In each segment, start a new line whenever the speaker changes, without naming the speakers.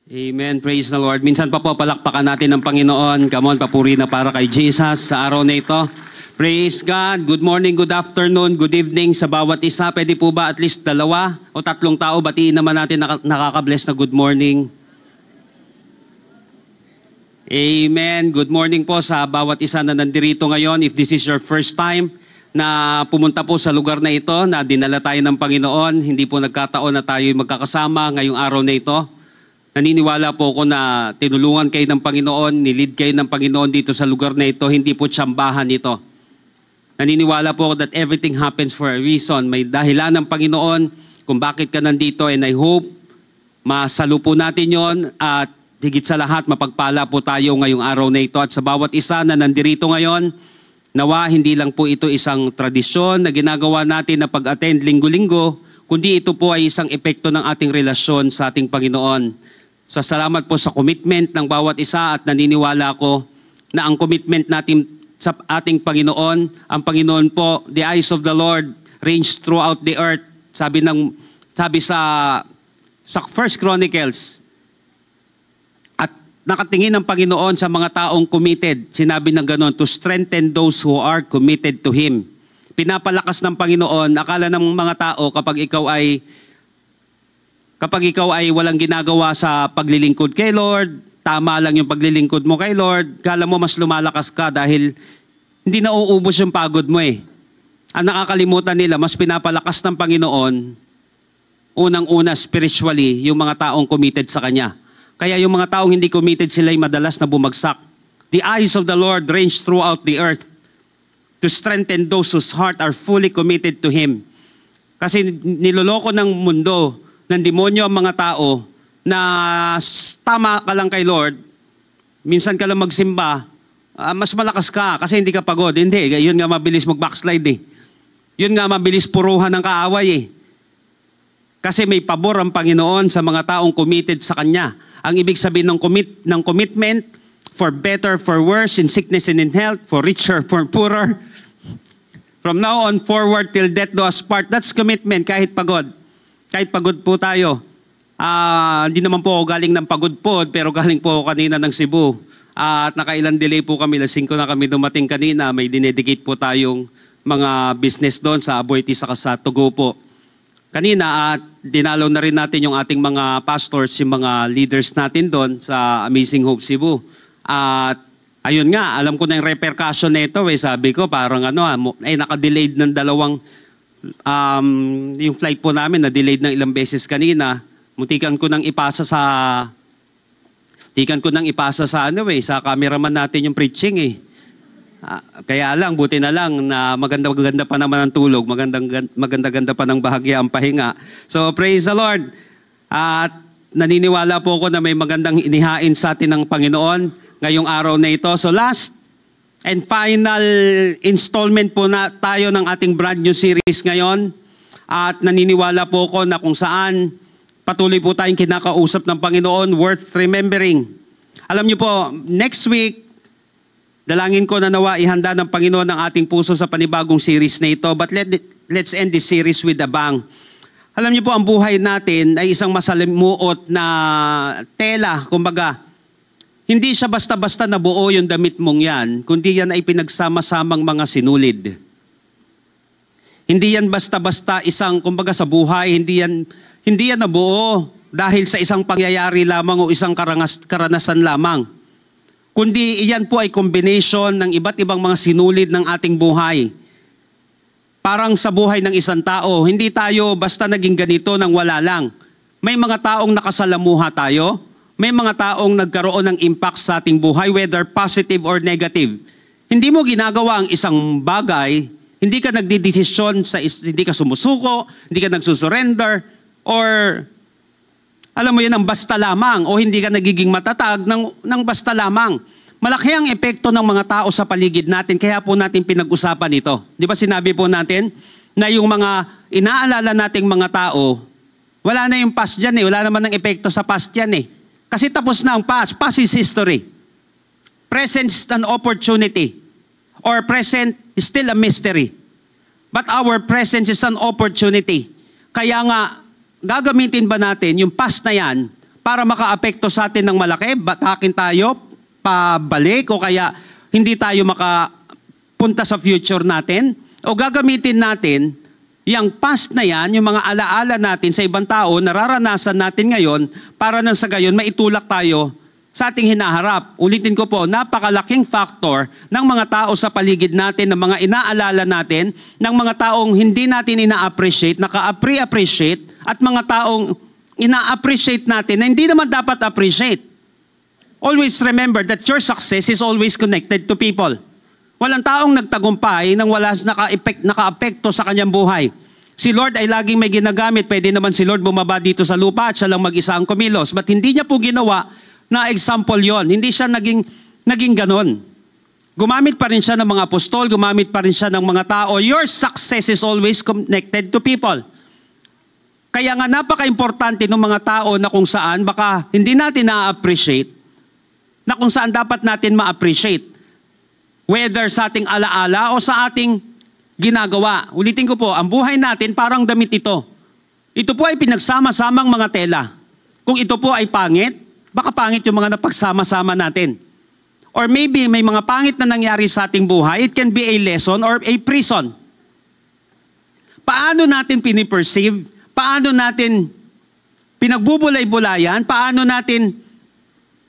Amen. Praise the Lord. Minsan pa po palakpakan natin ng Panginoon. Come on, papuri na para kay Jesus sa araw na ito. Praise God. Good morning, good afternoon, good evening sa bawat isa. Pwede po ba at least 2 o 3 tao? Batiin naman natin nakaka-bless na good morning. Amen. Good morning po sa bawat isa na nandirito ngayon. If this is your first time na pumunta po sa lugar na ito, na dinala tayo ng Panginoon, hindi po nagkataon na tayo magkakasama ngayong araw na ito. Naniniwala po ako na tinulungan kayo ng Panginoon, nilid kayo ng Panginoon dito sa lugar na ito, hindi po tsambahan ito. Naniniwala po ako that everything happens for a reason. May dahilan ng Panginoon kung bakit ka nandito, and I hope masalo po natin yon at higit sa lahat mapagpala po tayo ngayong araw na ito. At sa bawat isa na nandirito ngayon, nawa hindi lang po ito isang tradisyon na ginagawa natin na pag-attend linggo-linggo, kundi ito po ay isang epekto ng ating relasyon sa ating Panginoon. So salamat po sa commitment ng bawat isa at naniniwala ko na ang commitment natin sa ating Panginoon, ang Panginoon po, the eyes of the Lord range throughout the earth. Sabi sa 1 Chronicles, at nakatingin ang Panginoon sa mga taong committed. Sinabi ng ganon, to strengthen those who are committed to Him. Pinapalakas ng Panginoon, akala ng mga tao kapag ikaw ay walang ginagawa sa paglilingkod kay Lord, tama lang yung paglilingkod mo kay Lord, kala mo mas lumalakas ka dahil hindi na uubos yung pagod mo eh. Ang nakakalimutan nila, mas pinapalakas ng Panginoon, unang-una spiritually, yung mga taong committed sa Kanya. Kaya yung mga taong hindi committed, sila ay madalas na bumagsak. The eyes of the Lord range throughout the earth to strengthen those whose heart are fully committed to Him. Kasi niloloko ng mundo, ng demonyo ang mga tao na tama ka lang kay Lord, minsan ka lang magsimba, mas malakas ka kasi hindi ka pagod. Hindi, yun nga mabilis mag-backslide eh. Yun nga mabilis puruhan ng kaaway eh. Kasi may pabor ang Panginoon sa mga taong committed sa Kanya. Ang ibig sabihin ng commitment, for better, for worse, in sickness and in health, for richer, for poorer. From now on forward till death do us part. That's commitment kahit pagod. Kahit pagod po tayo. Hindi naman po ako galing ng pagod po, pero galing po ako kanina ng Cebu. At nakailan delay po kami, 5 na kami dumating kanina. May dinedicate po tayong mga business doon sa Aboiti saka sa Tugo po. Kanina at dinalaw na rin natin yung ating mga pastors, yung mga leaders natin doon sa Amazing Hope Cebu. At ayun nga, alam ko na yung repercussion nito. Sabi ko parang naka-delayed ng yung flight po namin na delayed ng ilang beses kanina. Muntikan ko nang ipasa sa sa cameraman natin yung preaching eh. Kaya lang, buti na lang na maganda pa naman ang tulog, maganda pa ng bahagya ang pahinga. So praise the Lord. At naniniwala po ako na may magandang inihain sa atin ng Panginoon ngayong araw na ito. So last and final installment po na tayo ng ating brand new series ngayon. At naniniwala po ko na kung saan patuloy po tayong kinakausap ng Panginoon, worth remembering. Alam niyo po, next week, dalangin ko na nawa ihanda ng Panginoon ang ating puso sa panibagong series na ito. But let's end this series with a bang. Alam niyo po, ang buhay natin ay isang masalimuot na tela, kumbaga. Hindi siya basta-basta nabuo yung damit mong yan, kundi yan ay pinagsama-samang mga sinulid. Hindi yan basta-basta isang, kumbaga sa buhay, hindi yan nabuo dahil sa isang pangyayari lamang o isang karanasan lamang. Kundi iyan po ay combination ng iba't ibang mga sinulid ng ating buhay. Parang sa buhay ng isang tao, hindi tayo basta naging ganito nang wala lang. May mga taong nakasalamuha tayo, may mga taong nagkaroon ng impact sa ating buhay, whether positive or negative. Hindi mo ginagawa ang isang bagay, hindi ka nagdidesisyon, hindi ka sumusuko, hindi ka nagsusurrender, or alam mo yan, ang basta lamang, o hindi ka nagiging matatag ng basta lamang. Malaki ang epekto ng mga tao sa paligid natin, kaya po natin pinag-usapan ito. Di ba sinabi po natin na yung mga inaalala nating mga tao, wala na yung past dyan eh, wala naman ng epekto sa past yan eh. Kasi tapos na ang past. Past is history. Present is an opportunity. Or present is still a mystery. But our present is an opportunity. Kaya nga, gagamitin ba natin yung past na yan para makaapekto sa atin ng malaki, batakin tayo, pabalik, o kaya hindi tayo makapunta sa future natin, o gagamitin natin yung past na yan, yung mga alaala natin sa ibang tao, nararanasan natin ngayon, para nang sa gayon maitulak tayo sa ating hinaharap. Ulitin ko po, napakalaking factor ng mga tao sa paligid natin, ng mga inaalala natin, ng mga taong hindi natin ina-appreciate, naka-appreciate, at mga taong ina-appreciate natin na hindi naman dapat appreciate. Always remember that your success is always connected to people. Walang taong nagtagumpay nang wala naka-apekto sa kanyang buhay. Si Lord ay laging may ginagamit. Pwede naman si Lord bumaba dito sa lupa at siya lang mag-isa ang kumilos. But hindi niya po ginawa na example yon. Hindi siya naging ganon. Gumamit pa rin siya ng mga apostol, gumamit pa rin siya ng mga tao. Your success is always connected to people. Kaya nga napaka-importante ng mga tao na kung saan baka hindi natin na-appreciate, na kung saan dapat natin ma-appreciate. Whether sa ating alaala o sa ating ginagawa. Ulitin ko po, ang buhay natin parang damit ito. Ito po ay pinagsama-samang mga tela. Kung ito po ay pangit, baka pangit yung mga napagsama-sama natin. Or maybe may mga pangit na nangyari sa ating buhay. It can be a lesson or a prison. Paano natin piniperceive? Paano natin pinagbubulay-bulayan? Paano natin,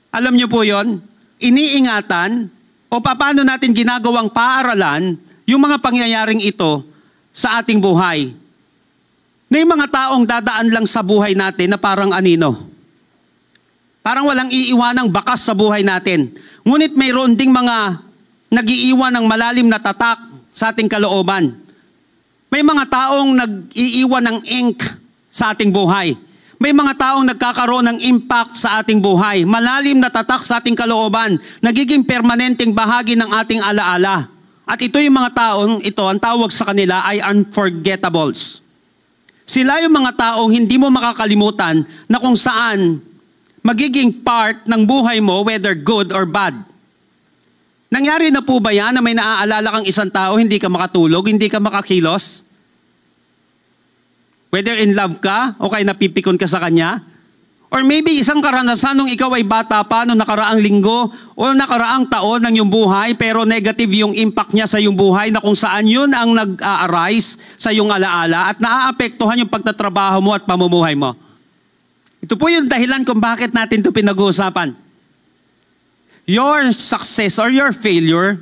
alam niyo po yon, iniingatan? O paano natin ginagawang paaralan yung mga pangyayaring ito sa ating buhay? Na yung mga taong dadaan lang sa buhay natin na parang anino. Parang walang iiwanang bakas sa buhay natin. Ngunit mayroon ding mga nag-iiwan ng malalim na tatak sa ating kalooban. May mga taong nag-iiwan ng ink sa ating buhay. May mga taong nagkakaroon ng impact sa ating buhay. Malalim na tatak sa ating kalooban. Nagiging permanenteng bahagi ng ating alaala. At ito yung mga taong ito, ang tawag sa kanila ay unforgettables. Sila yung mga taong hindi mo makakalimutan na kung saan magiging part ng buhay mo, whether good or bad. Nangyari na po ba yan na may naaalala kang isang tao, hindi ka makatulog, hindi ka makakilos? Whether in love ka o kaya napipikon ka sa kanya? Or maybe isang karanasan nung ikaw ay bata pa, nung nakaraang linggo o nakaraang taon ng iyong buhay, pero negative yung impact niya sa iyong buhay na kung saan yun ang nag-a-arise sa iyong alaala at naaapektuhan yung pagtatrabaho mo at pamumuhay mo. Ito po yung dahilan kung bakit natin ito pinag-uusapan. Your success or your failure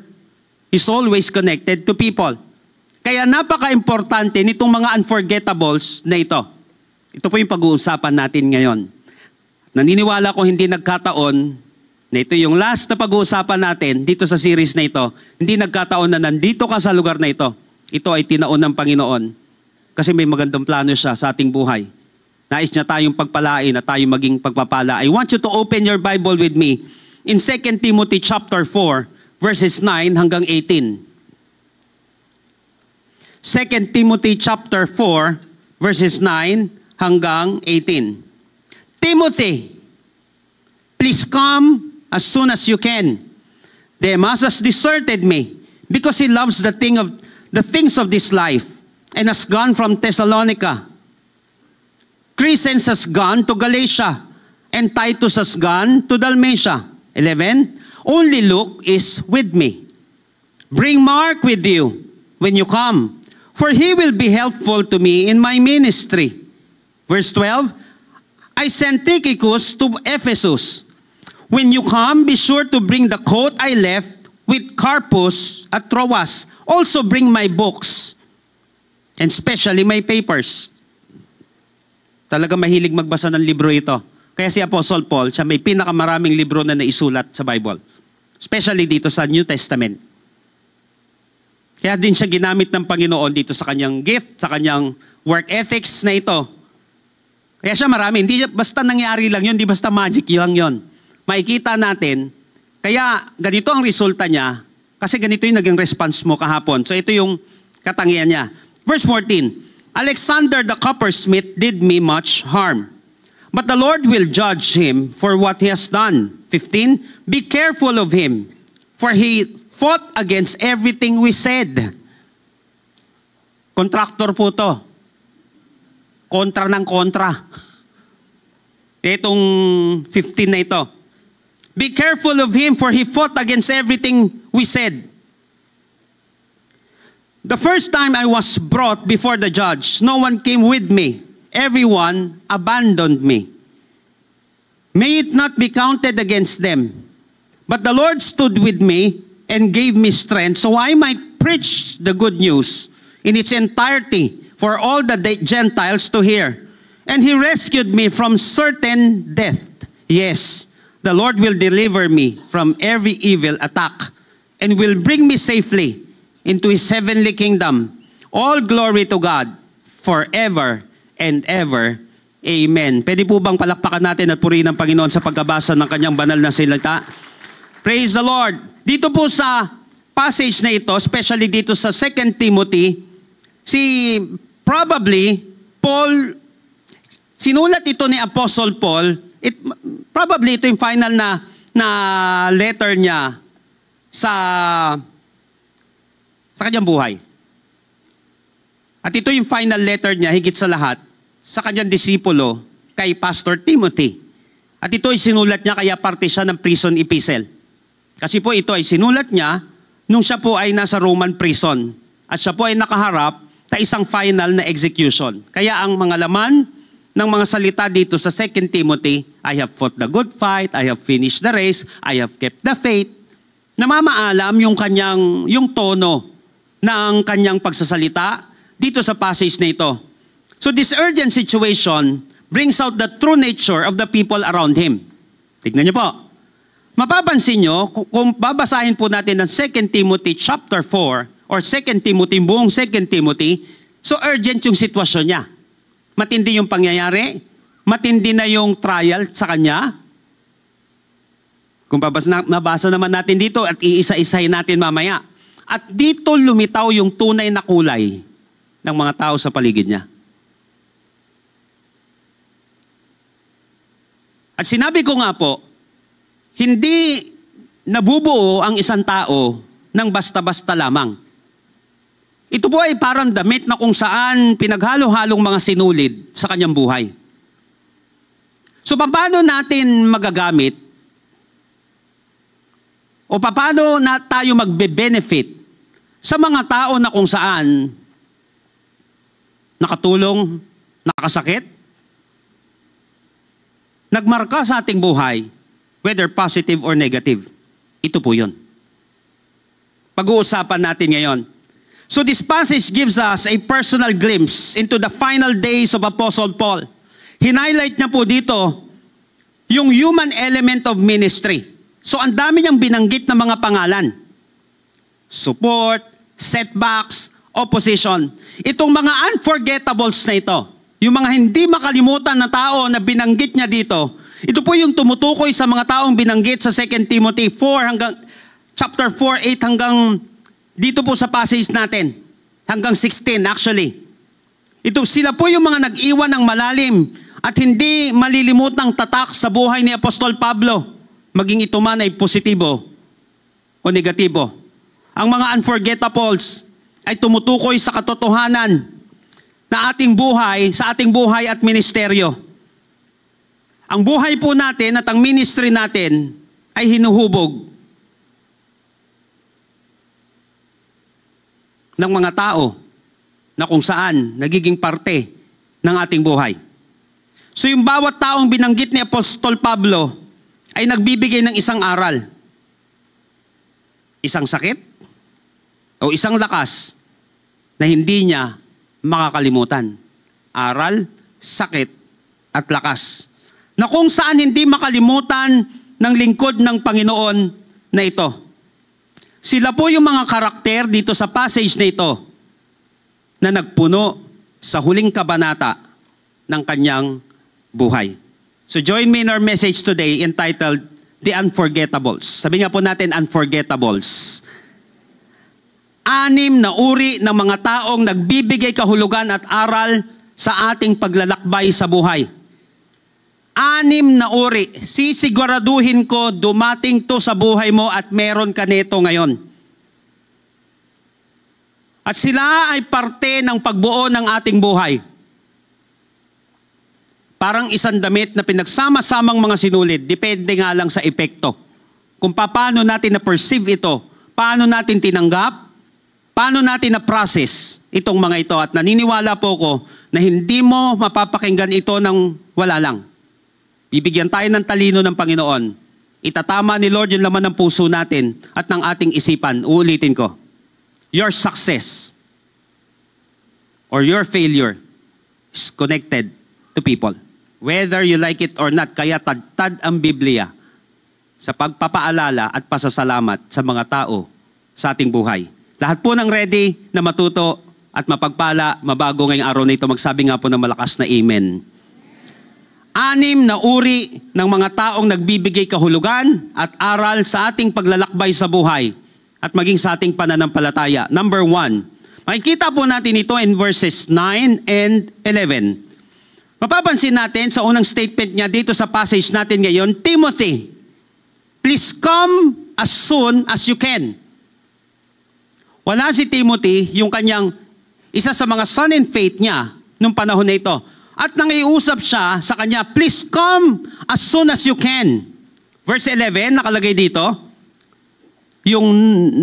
is always connected to people. Kaya napaka-importante nitong mga unforgettables na ito. Ito po yung pag-uusapan natin ngayon. Naniniwala ko hindi nagkataon na ito yung last na pag-uusapan natin dito sa series na ito. Hindi nagkataon na nandito ka sa lugar na ito. Ito ay tinaon ng Panginoon kasi may magandang plano siya sa ating buhay. Nais niya tayong pagpalain at tayo maging pagpapala. I want you to open your Bible with me in 2 Timothy chapter 4, verses 9 hanggang 18. 2 Timothy chapter 4, verses 9 hanggang 18. Timothy, please come as soon as you can. Demas has deserted me because he loves the things of this life and has gone from Thessalonica. Crescens has gone to Galatia, and Titus has gone to Dalmatia. 11. Only Luke is with me. Bring Mark with you when you come, for he will be helpful to me in my ministry. Verse 12. I sent Tychicus to Ephesus. When you come, be sure to bring the coat I left with Carpus at Troas. Also bring my books, and especially my papers. Talaga mahilig magbasa ng libro ito. Kaya si Apostle Paul, siya may pinakamaraming libro na naisulat sa Bible. Especially dito sa New Testament. Kaya din siya ginamit ng Panginoon dito sa kanyang gift, sa kanyang work ethics na ito. Kaya siya marami. Hindi basta nangyari lang yun, hindi basta magic lang yun. Makikita natin, kaya ganito ang resulta niya, kasi ganito yung naging response mo kahapon. So ito yung katangian niya. Verse 14. Alexander the coppersmith did me much harm, but the Lord will judge him for what he has done. 15, be careful of him, for he fought against everything we said. Kontraktor po to. Kontra ng kontra. Itong 15 na ito. Be careful of him, for he fought against everything we said. The first time I was brought before the judge, no one came with me. Everyone abandoned me. May it not be counted against them. But the Lord stood with me and gave me strength so I might preach the good news in its entirety for all the Gentiles to hear. And he rescued me from certain death. Yes, the Lord will deliver me from every evil attack and will bring me safely into his heavenly kingdom. All glory to God forever and ever. Amen. Pwede po bang palakpakan natin at purihin ang Panginoon sa pagkabasa ng kanyang banal na salita? Praise the Lord. Dito po sa passage na ito, especially dito sa 2 Timothy, probably Paul, sinulat ito ni Apostle Paul, probably ito yung final na letter niya sa kanyang buhay. At ito yung final letter niya, higit sa lahat, sa kanyang disipulo, kay Pastor Timothy. At ito ay sinulat niya, kaya parte siya ng prison epistle. Kasi po ito ay sinulat niya nung siya po ay nasa Roman prison. At siya po ay nakaharap sa isang final na execution. Kaya ang mga laman ng mga salita dito sa 2 Timothy, I have fought the good fight, I have finished the race, I have kept the faith. Namamaalam yung tono ng kanyang pagsasalita dito sa passage na ito. So this urgent situation brings out the true nature of the people around him. Tignan niyo po. Mapapansin niyo, kung babasahin po natin ng 2 Timothy chapter 4 or 2 Timothy, buong 2 Timothy, so urgent yung sitwasyon niya. Matindi yung pangyayari, matindi na yung trial sa kanya. Kung mabasa naman natin dito at iisa-isahin natin mamaya. At dito lumitaw yung tunay na kulay ng mga tao sa paligid niya. At sinabi ko nga po, hindi nabubuo ang isang tao ng basta-basta lamang. Ito po ay parang damit na kung saan pinaghalo-halong mga sinulid sa kanyang buhay. So paano natin magagamit o paano na tayo magbe-benefit sa mga tao na kung saan nakatulong, nakasakit, nagmarka sa ating buhay, whether positive or negative. Ito po yun. Pag-uusapan natin ngayon. So this passage gives us a personal glimpse into the final days of Apostle Paul. Hinighlight niya po dito yung human element of ministry. So ang dami niyang binanggit na mga pangalan. Support, setbacks, opposition. Itong mga unforgettables na ito, yung mga hindi makalimutan na tao na binanggit niya dito, ito po yung tumutukoy sa mga taong binanggit sa 2 Timothy 4 hanggang chapter 4, 8 hanggang dito po sa passage natin. Hanggang 16 actually. Ito sila po yung mga nag-iwan ng malalim at hindi malilimutang tatak sa buhay ni Apostol Pablo. Maging ito man ay positibo o negatibo. Ang mga unforgettables ay tumutukoy sa katotohanan na ating buhay, sa ating buhay at ministeryo. Ang buhay po natin at ang ministry natin ay hinuhubog ng mga tao na kung saan nagiging parte ng ating buhay. So yung bawat taong binanggit ni Apostol Pablo ay nagbibigay ng isang aral. Isang sakit o isang lakas na hindi niya makakalimutan. Aral, sakit, at lakas. Na kung saan hindi makalimutan ng lingkod ng Panginoon na ito. Sila po yung mga karakter dito sa passage na ito na nagpuno sa huling kabanata ng kanyang buhay. So join me in our message today entitled The Unforgettables. Sabi nga po natin, Unforgettables. 6 na uri ng mga taong nagbibigay kahulugan at aral sa ating paglalakbay sa buhay. 6 na uri. Sisiguraduhin ko dumating to sa buhay mo at meron ka nito ngayon. At sila ay parte ng pagbuo ng ating buhay. Parang isang damit na pinagsama-samang mga sinulid. Depende nga lang sa epekto. Kung paano natin na-perceive ito, paano natin tinanggap, paano natin na-process itong mga ito. At naniniwala po ko na hindi mo mapapakinggan ito ng wala lang. Bibigyan tayo ng talino ng Panginoon. Itatama ni Lord yung laman ng puso natin at ng ating isipan. Uulitin ko. Your success or your failure is connected to people. Whether you like it or not, kaya tad-tad ang Biblia sa pagpapaalala at pasasalamat sa mga tao sa ating buhay. Lahat po ng ready na matuto at mapagpala, mabago ngayong araw na ito, magsabi nga po ng malakas na amen. 6 na uri ng mga taong nagbibigay kahulugan at aral sa ating paglalakbay sa buhay at maging sa ating pananampalataya. Number 1, makikita po natin ito in verses 9 and 11. Mapapansin natin sa unang statement niya dito sa passage natin ngayon, Timothy, please come as soon as you can. Wala si Timothy, yung kanyang isa sa mga son in faith niya nung panahon na ito. At nangiusap siya sa kanya, please come as soon as you can. Verse 11, nakalagay dito, yung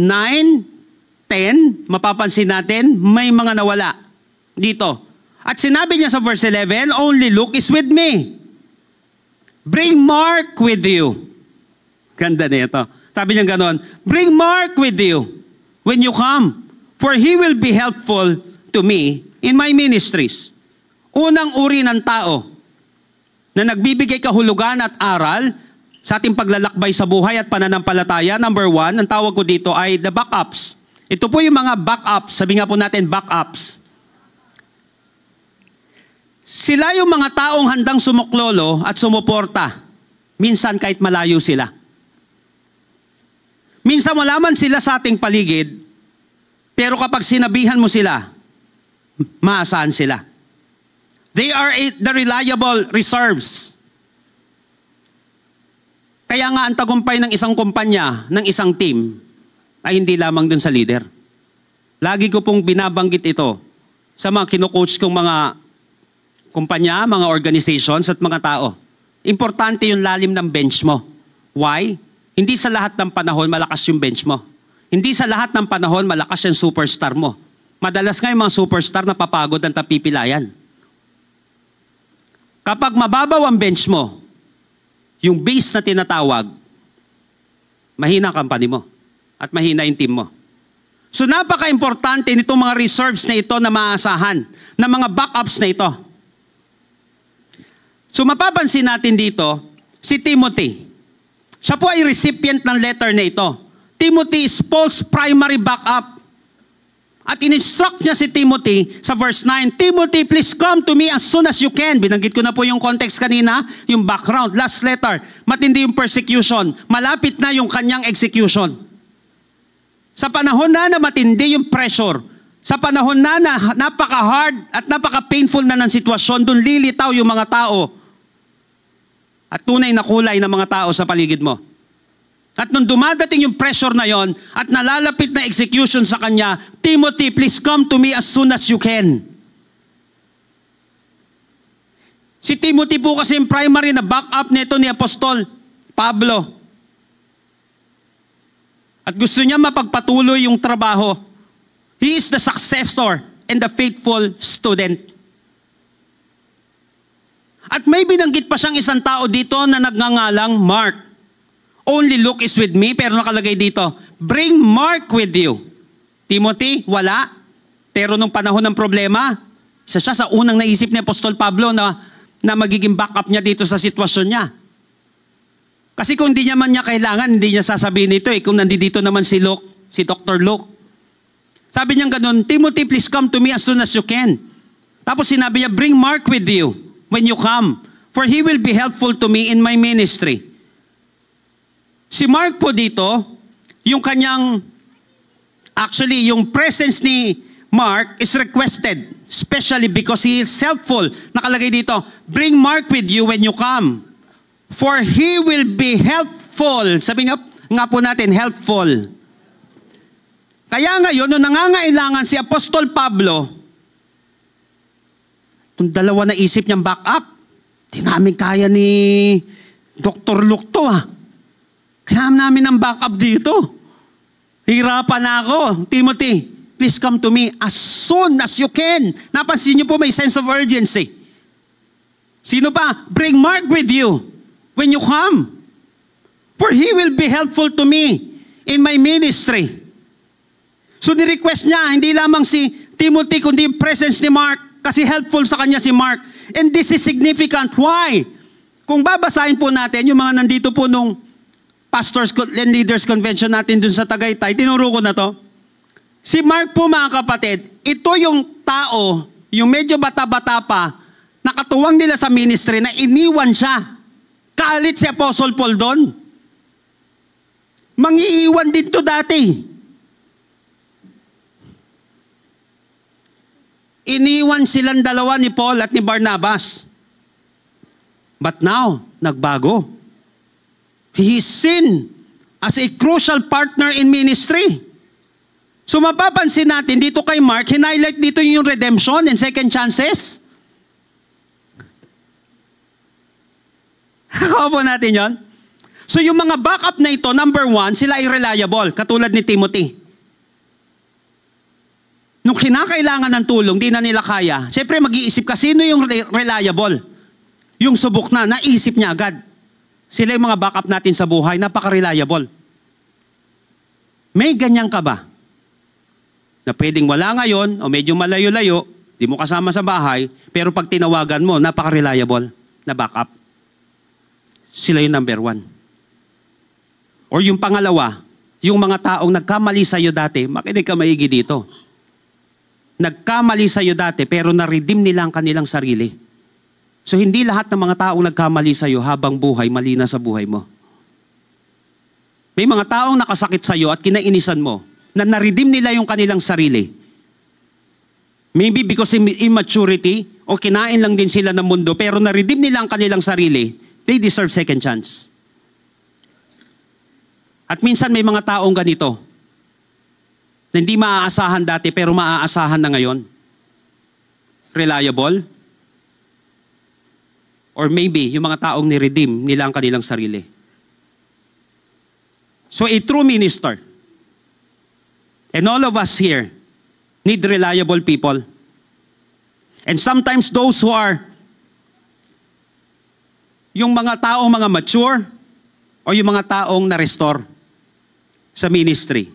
9, 10, mapapansin natin, may mga nawala dito. At sinabi niya sa verse 11, only Luke is with me. Bring Mark with you. Ganda na ito. Sabi niya ganon, bring Mark with you when you come, for he will be helpful to me in my ministries. Unang uri ng tao na nagbibigay kahulugan at aral sa ating paglalakbay sa buhay at pananampalataya, number 1, ang tawag ko dito ay the backups. Ito po yung mga backups, sabi nga po natin backups. Sila yung mga taong handang sumuklolo at sumuporta. Minsan kahit malayo sila. Minsan malaman sila sa ating paligid, pero kapag sinabihan mo sila, maasahan sila. They are the reliable reserves. Kaya nga ang tagumpay ng isang kumpanya, ng isang team, ay hindi lamang dun sa leader. Lagi ko pong binabanggit ito sa mga kinukoach kong mga kumpanya, mga organizations at mga tao. Importante yung lalim ng bench mo. Why? Hindi sa lahat ng panahon malakas yung bench mo. Hindi sa lahat ng panahon malakas yung superstar mo. Madalas nga yung mga superstar na papagod ang tapipilayan. Kapag mababaw ang bench mo, yung base na tinatawag, mahina ang company mo at mahina yung team mo. So napaka-importante nitong mga reserves na ito na maasahan, na mga backups na ito. So mapapansin natin dito, si Timothy. Siya po ay recipient ng letter na ito. Timothy is Paul's primary backup. At in-instruct niya si Timothy sa verse 9, Timothy, please come to me as soon as you can. Binanggit ko na po yung context kanina, yung background, last letter. Matindi yung persecution. Malapit na yung kanyang execution. Sa panahon na matindi yung pressure, sa panahon na napaka-hard at napaka-painful na ng sitwasyon, doon lilitaw yung mga tao at tunay na kulay ng mga tao sa paligid mo. At nung dumadating yung pressure na yon at nalalapit na execution sa kanya, Timothy, please come to me as soon as you can. Si Timothy po kasi yung primary na backup nito ni Apostol Pablo. At gusto niya mapagpatuloy yung trabaho. He is the successor and the faithful student. At may binanggit pa siyang isang tao dito na nagngangalang Mark. Only Luke is with me, pero nakalagay dito, bring Mark with you. Timothy, wala. Pero nung panahon ng problema, isa siya sa unang naisip ni Apostol Pablo na magiging backup niya dito sa sitwasyon niya. Kasi kung hindi naman niya kailangan, hindi niya sasabihin ito kung nandito naman si Luke, si Dr. Luke. Sabi niya ganun, Timothy, please come to me as soon as you can. Tapos sinabi niya, bring Mark with you when you come, for he will be helpful to me in my ministry. Si Mark po dito, yung kanyang, actually, yung presence ni Mark is requested, especially because he is helpful. Nakalagay dito, bring Mark with you when you come, for he will be helpful. Sabi nga po natin, helpful. Kaya ngayon, nung nangangailangan si Apostol Pablo, itong dalawa na isip niyang backup, Di namin kaya ni Dr. Luke to Kailangan namin ng backup dito. Hirapan na ako. Timothy, please come to me as soon as you can. Napansin niyo po may sense of urgency. Sino pa? Bring Mark with you when you come. For he will be helpful to me in my ministry. So ni-request niya, hindi lamang si Timothy, kundi presence ni Mark. Kasi helpful sa kanya si Mark. And this is significant. Why? Kung babasahin po natin, yung mga nandito po nung Pastors and Leaders Convention natin dun sa Tagaytay, tinuro ko na to. Si Mark po mga kapatid, ito yung tao, yung medyo bata-bata pa, nakatuwang nila sa ministry na iniwan siya. Kaalit si Apostle Paul doon. Mangiiwan din to dati. Iniwan silang dalawa ni Paul at ni Barnabas. But now, nagbago. He is seen as a crucial partner in ministry. So mapapansin natin dito kay Mark, hinighlight dito yung redemption and second chances. Kako po natin yon. So yung mga backup na ito, number one, sila ay reliable, katulad ni Timothy. Nung kinakailangan ng tulong, di na nila kaya. Siyempre mag-iisip ka, sino yung reliable? Yung subok na, naisip niya agad. Sila yung mga backup natin sa buhay, napaka-reliable. May ganyan ka ba? Na pwedeng wala ngayon, o medyo malayo-layo, di mo kasama sa bahay, pero pag tinawagan mo, napaka-reliable na backup. Sila yung number one. Or yung pangalawa, yung mga taong nagkamali sa'yo dati, makinig ka maigi dito. Nagkamali sa'yo dati, pero na-redeem nila ang kanilang sarili. So hindi lahat ng mga taong nagkamali sa iyo habang buhay, mali na sa buhay mo. May mga taong nakasakit sa iyo at kinainisan mo na na-redeem nila yung kanilang sarili. Maybe because of immaturity o kinain lang din sila ng mundo pero na-redeem nila ang kanilang sarili, they deserve second chance. At minsan may mga taong ganito na hindi maaasahan dati pero maaasahan na ngayon. Reliable. Or maybe, yung mga taong ni-redeem nila ang kanilang sarili. So a true minister, and all of us here, need reliable people. And sometimes those who are, yung mga taong mga mature, o yung mga taong na-restore sa ministry.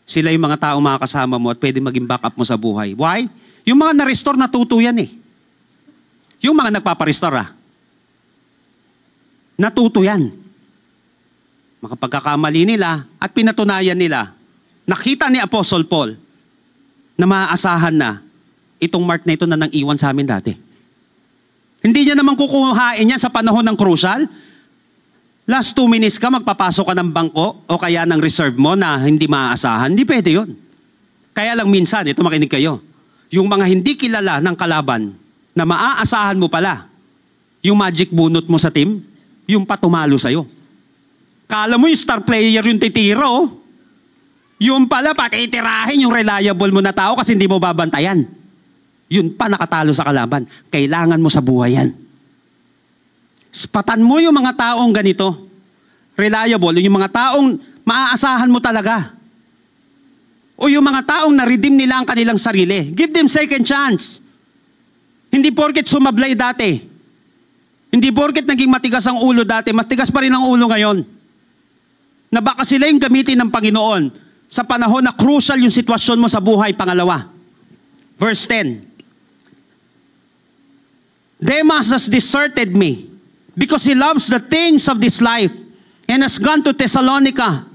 Sila yung mga taong makakasama mo at pwede maging backup mo sa buhay. Why? Yung mga na-restore, natuto yan Yung mga nagpaparestore, natuto yan. Makapagkakamali nila at pinatunayan nila. Nakita ni Apostle Paul na maaasahan na itong Mark na ito na nang iwan sa amin dati. Hindi niya naman kukuhain yan sa panahon ng crucial. Last 2 minutes ka, magpapasok ka ng bangko o kaya ng reserve mo na hindi maaasahan. Hindi pwede yun. Kaya lang minsan, ito makinig kayo, yung mga hindi kilala ng kalaban, na maaasahan mo pala, yung magic bunot mo sa team, yung patumalo sa'yo. Kala mo yung star player yung titira, Yung pala, patitirahin yung reliable mo na tao kasi hindi mo babantayan. Yun pa nakatalo sa kalaban. Kailangan mo sa buhay yan. Spatan mo yung mga taong ganito. Reliable, yung mga taong maaasahan mo talaga. O yung mga taong na-redeem nila ang kanilang sarili. Give them second chance. Hindi porket sumablay dati. Hindi porket naging matigas ang ulo dati, matigas pa rin ang ulo ngayon. Na baka sila yung gamitin ng Panginoon sa panahon na crucial yung sitwasyon mo sa buhay. Pangalawa, verse 10. Demas has deserted me because he loves the things of this life and has gone to Thessalonica.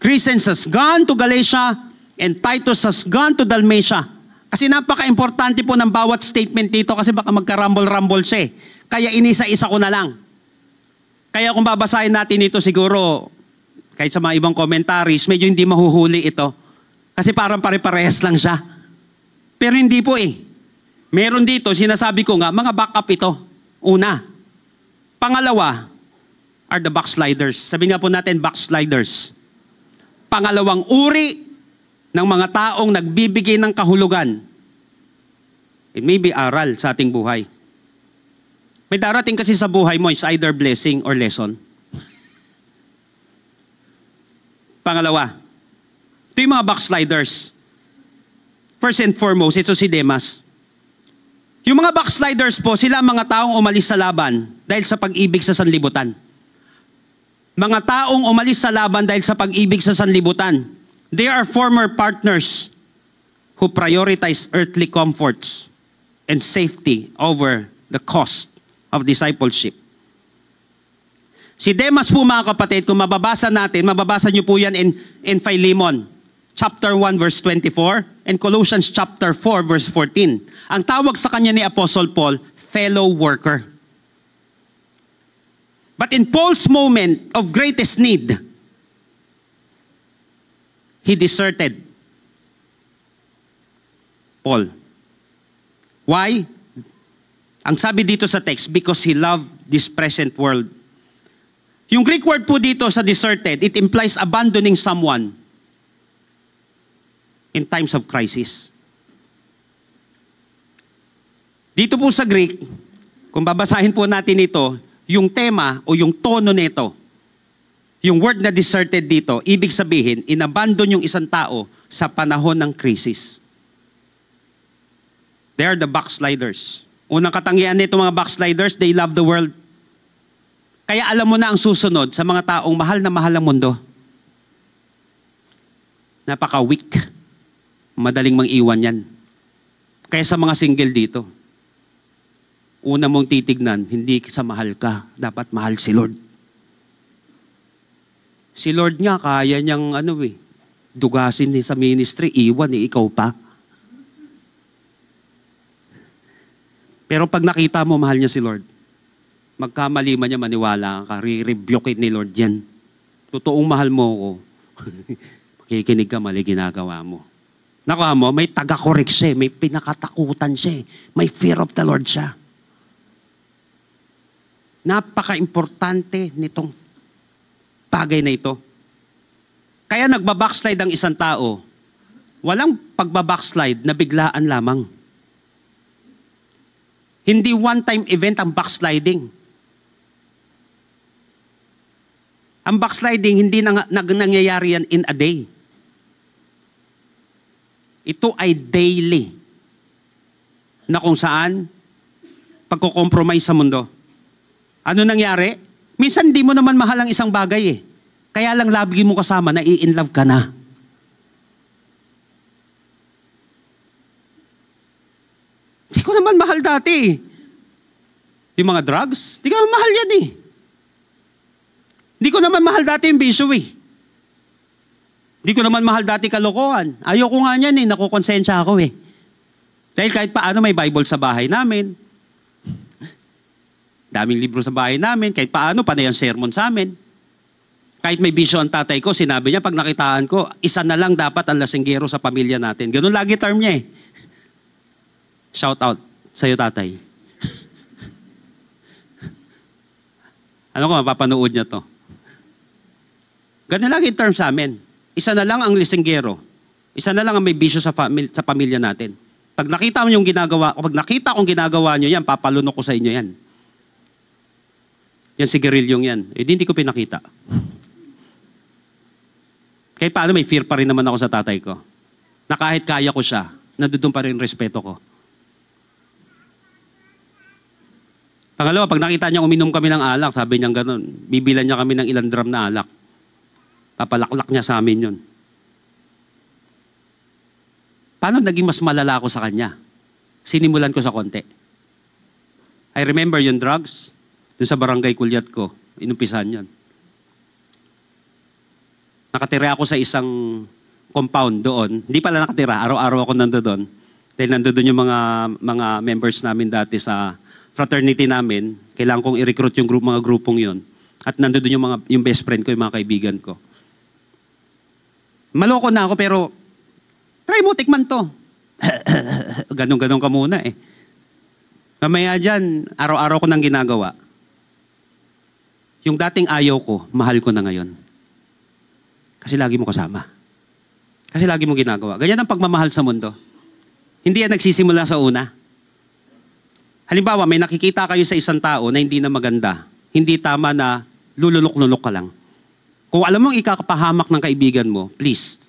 Crescens has gone to Galatia and Titus has gone to Dalmatia. Kasi napaka-importante po ng bawat statement dito kasi baka magka-rumble-rumble siya. Kaya inisa-isa ko na lang. Kaya kung babasahin natin ito siguro, kahit sa mga ibang commentaries, medyo hindi mahuhuli ito. Kasi parang pare-parehas lang siya. Pero hindi po Meron dito, sinasabi ko nga, mga backup ito. Una. Pangalawa, are the backsliders. Sabi nga po natin, backsliders. Pangalawang uri ng mga taong nagbibigay ng kahulugan. It may be aral sa ating buhay. May darating kasi sa buhay mo, is either blessing or lesson. Pangalawa, ito yung mga backsliders. First and foremost, ito si Demas. Yung mga backsliders po, sila mga taong umalis sa laban dahil sa pag-ibig sa sanlibutan. Mga taong umalis sa laban dahil sa pag-ibig sa sanlibutan. They are former partners who prioritize earthly comforts and safety over the cost of discipleship. Si Demas po mga kapatid, kung mababasa natin, mababasa niyo po yan in Philemon, chapter 1 verse 24, and Colossians chapter 4 verse 14. Ang tawag sa kanya ni Apostle Paul, fellow worker. But in Paul's moment of greatest need, he deserted Paul. Why? Ang sabi dito sa text, because he loved this present world. Yung Greek word po dito sa deserted, it implies abandoning someone in times of crisis. Dito po sa Greek, kung babasahin po natin ito, yung tema o yung tono nito, yung word na deserted dito, ibig sabihin, inabandon yung isang tao sa panahon ng crisis. They are the backsliders. Unang katangian nito mga backsliders, they love the world. Kaya alam mo na ang susunod sa mga taong mahal na mahal ang mundo. Napaka-weak. Madaling mang-iwan yan. Kaya sa mga single dito, una mong titignan, hindi sa mahal ka, dapat mahal si Lord. Si Lord nga, kaya niyang dugasin sa ministry, iwan ikaw pa. Pero pag nakita mo, mahal niya si Lord, magkamali man niya, maniwala ka, re-rebuke ni Lord yan. Totoong mahal mo ko, makikinig ka, mali ginagawa mo. Nakuha mo, may taga-correct siya, may pinakatakutan siya, may fear of the Lord siya. Napaka-importante nitong bagay na ito. Kaya nagbabackslide ang isang tao, walang pagbabackslide na biglaan lamang. Hindi one-time event ang backsliding. Ang backsliding, hindi nangyayari yan in a day. Ito ay daily. Na kung saan, pagko-compromise sa mundo. Ano nangyari? Minsan di mo naman mahal ang isang bagay eh. Kaya lang lagi mo kasama, nai-inlove ka na. Di ko naman mahal dati. Yung mga drugs, di ko naman mahal yan eh. Di ko naman mahal dati yung bisyo eh. Di ko naman mahal dati kalokohan. Ayoko nga niyan eh, nakukonsensya ako eh. Dahil kahit paano may Bible sa bahay namin. Daming libro sa bahay namin, kahit paano panay ang sermon sa amin. Kahit may bisyo ang tatay ko, sinabi niya, pag nakitaan ko, isa na lang dapat ang lasinggero sa pamilya natin. Ganun lagi term niya eh. Shout out sa'yo, tatay. Ano ko, mapapanood niya to. Ganun lagi term sa amin. Isa na lang ang lisinggero. Isa na lang ang may bisyo sa pamilya natin. Pag nakita mo yung ginagawa, pag nakita kong ginagawa niyo yan, papalunok ko sa inyo yan. Yan sigarilyong yan. Eh, hindi ko pinakita. Kahit paano may fear pa rin naman ako sa tatay ko. Na kahit kaya ko siya, nandun pa rin respeto ko. Pangalawa, pag nakita niya uminom kami ng alak, sabi niya gano'n, bibilan niya kami ng ilang drum na alak. Papalaklak niya sa amin yun. Paano naging mas malala ako sa kanya? Sinimulan ko sa konti. I remember yung drugs, dun sa barangay Kulyat ko, inumpisan yun. Nakatira ako sa isang compound doon. Hindi pala nakatira, araw-araw ako nandoon. Dahil nandoon yung mga members namin dati sa fraternity namin. Kailangan kong i-recruit yung mga grupong yon. At nandoon yung best friend ko, yung mga kaibigan ko. Maloko na ako pero try mo, tikman to. Ganun-ganun ka muna eh. Mamaya dyan, araw-araw ko nang ginagawa. Yung dating ayaw ko, mahal ko na ngayon. Kasi lagi mo kasama. Kasi lagi mo ginagawa. Ganyan ang pagmamahal sa mundo. Hindi yan nagsisimula sa una. Halimbawa, may nakikita kayo sa isang tao na hindi na maganda. Hindi tama na lululok-lulok ka lang. Kung alam mong ikakapahamak ng kaibigan mo, please,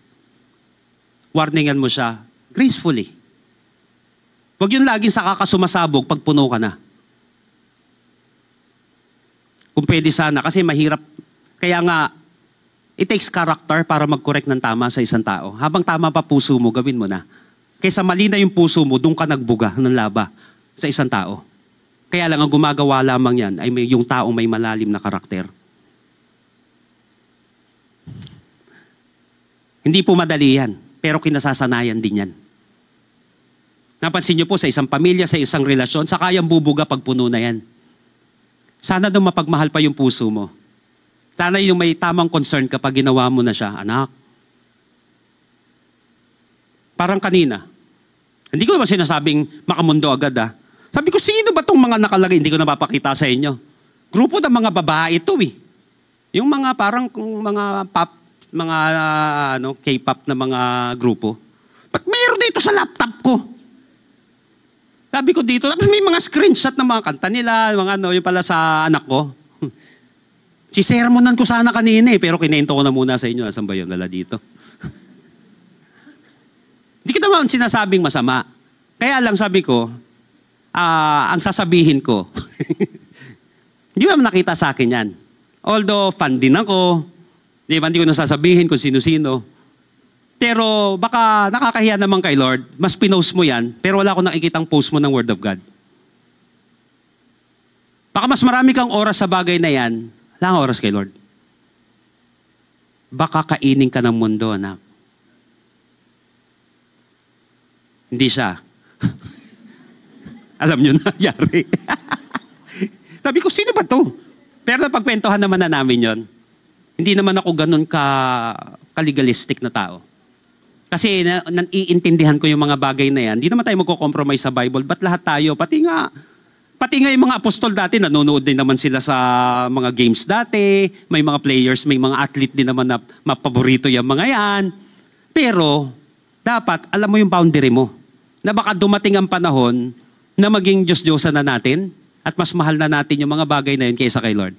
warningan mo siya gracefully. Huwag yun laging sa kakasumasabog pag puno ka na. Kung pwede sana, kasi mahirap. Kaya nga, it takes character para mag-correct ng tama sa isang tao. Habang tama pa puso mo, gawin mo na. Kaysa mali na yung puso mo, doon ka nagbuga ng laba sa isang tao. Kaya lang ang gumagawa lamang yan ay yung taong may malalim na karakter. Hindi po madali yan, pero kinasasanayan din yan. Napansin niyo po sa isang pamilya, sa isang relasyon, sa kayang bubuga pag puno na yan. Sana doon mapagmahal pa yung puso mo. Sana yung may tamang concern kapag ginawa mo na siya, anak. Parang kanina, hindi ko naman sinasabing makamundo agad ah. Sabi ko, sino ba itong mga nakalagay? Hindi ko napapakita sa inyo. Grupo ng mga babae ito eh. Yung mga parang mga pop, mga K-pop na mga grupo. Ba't mayroon dito sa laptop ko? Sabi ko dito, tapos may mga screenshot ng mga kanta nila, mga yung pala sa anak ko. Sisermonan ko sana kanina eh, pero kinento ko na muna sa inyo. Asan ba yun? Wala dito. Hindi ko naman sinasabing masama. Kaya lang sabi ko, ang sasabihin ko, hindi ba nakita sa akin yan? Although, fan din ako, di ba, hindi ko nasasabihin kung sino-sino. Pero baka nakakahiya naman kay Lord, mas pinost mo yan, pero wala akong nakikitang post mo ng Word of God. Baka mas marami kang oras sa bagay na yan, wala kang oras kay Lord. Baka kainin ka ng mundo, anak. Hindi siya. Alam nyo na, yari. Sabi ko, sino ba to? Pero napagkwentuhan naman na namin yon. Hindi naman ako ganun ka-legalistic na tao. Kasi naiintindihan ko yung mga bagay na yan. Hindi naman tayo magko-compromise sa Bible. Ba't lahat tayo? Pati nga yung mga apostol dati, nanonood din naman sila sa mga games dati. May mga players, may mga athlete din naman na mapaborito yung mga yan. Pero, dapat, alam mo yung boundary mo. Na baka dumating ang panahon na maging Diyos-Diyosan na natin at mas mahal na natin yung mga bagay na yun kaysa kay Lord.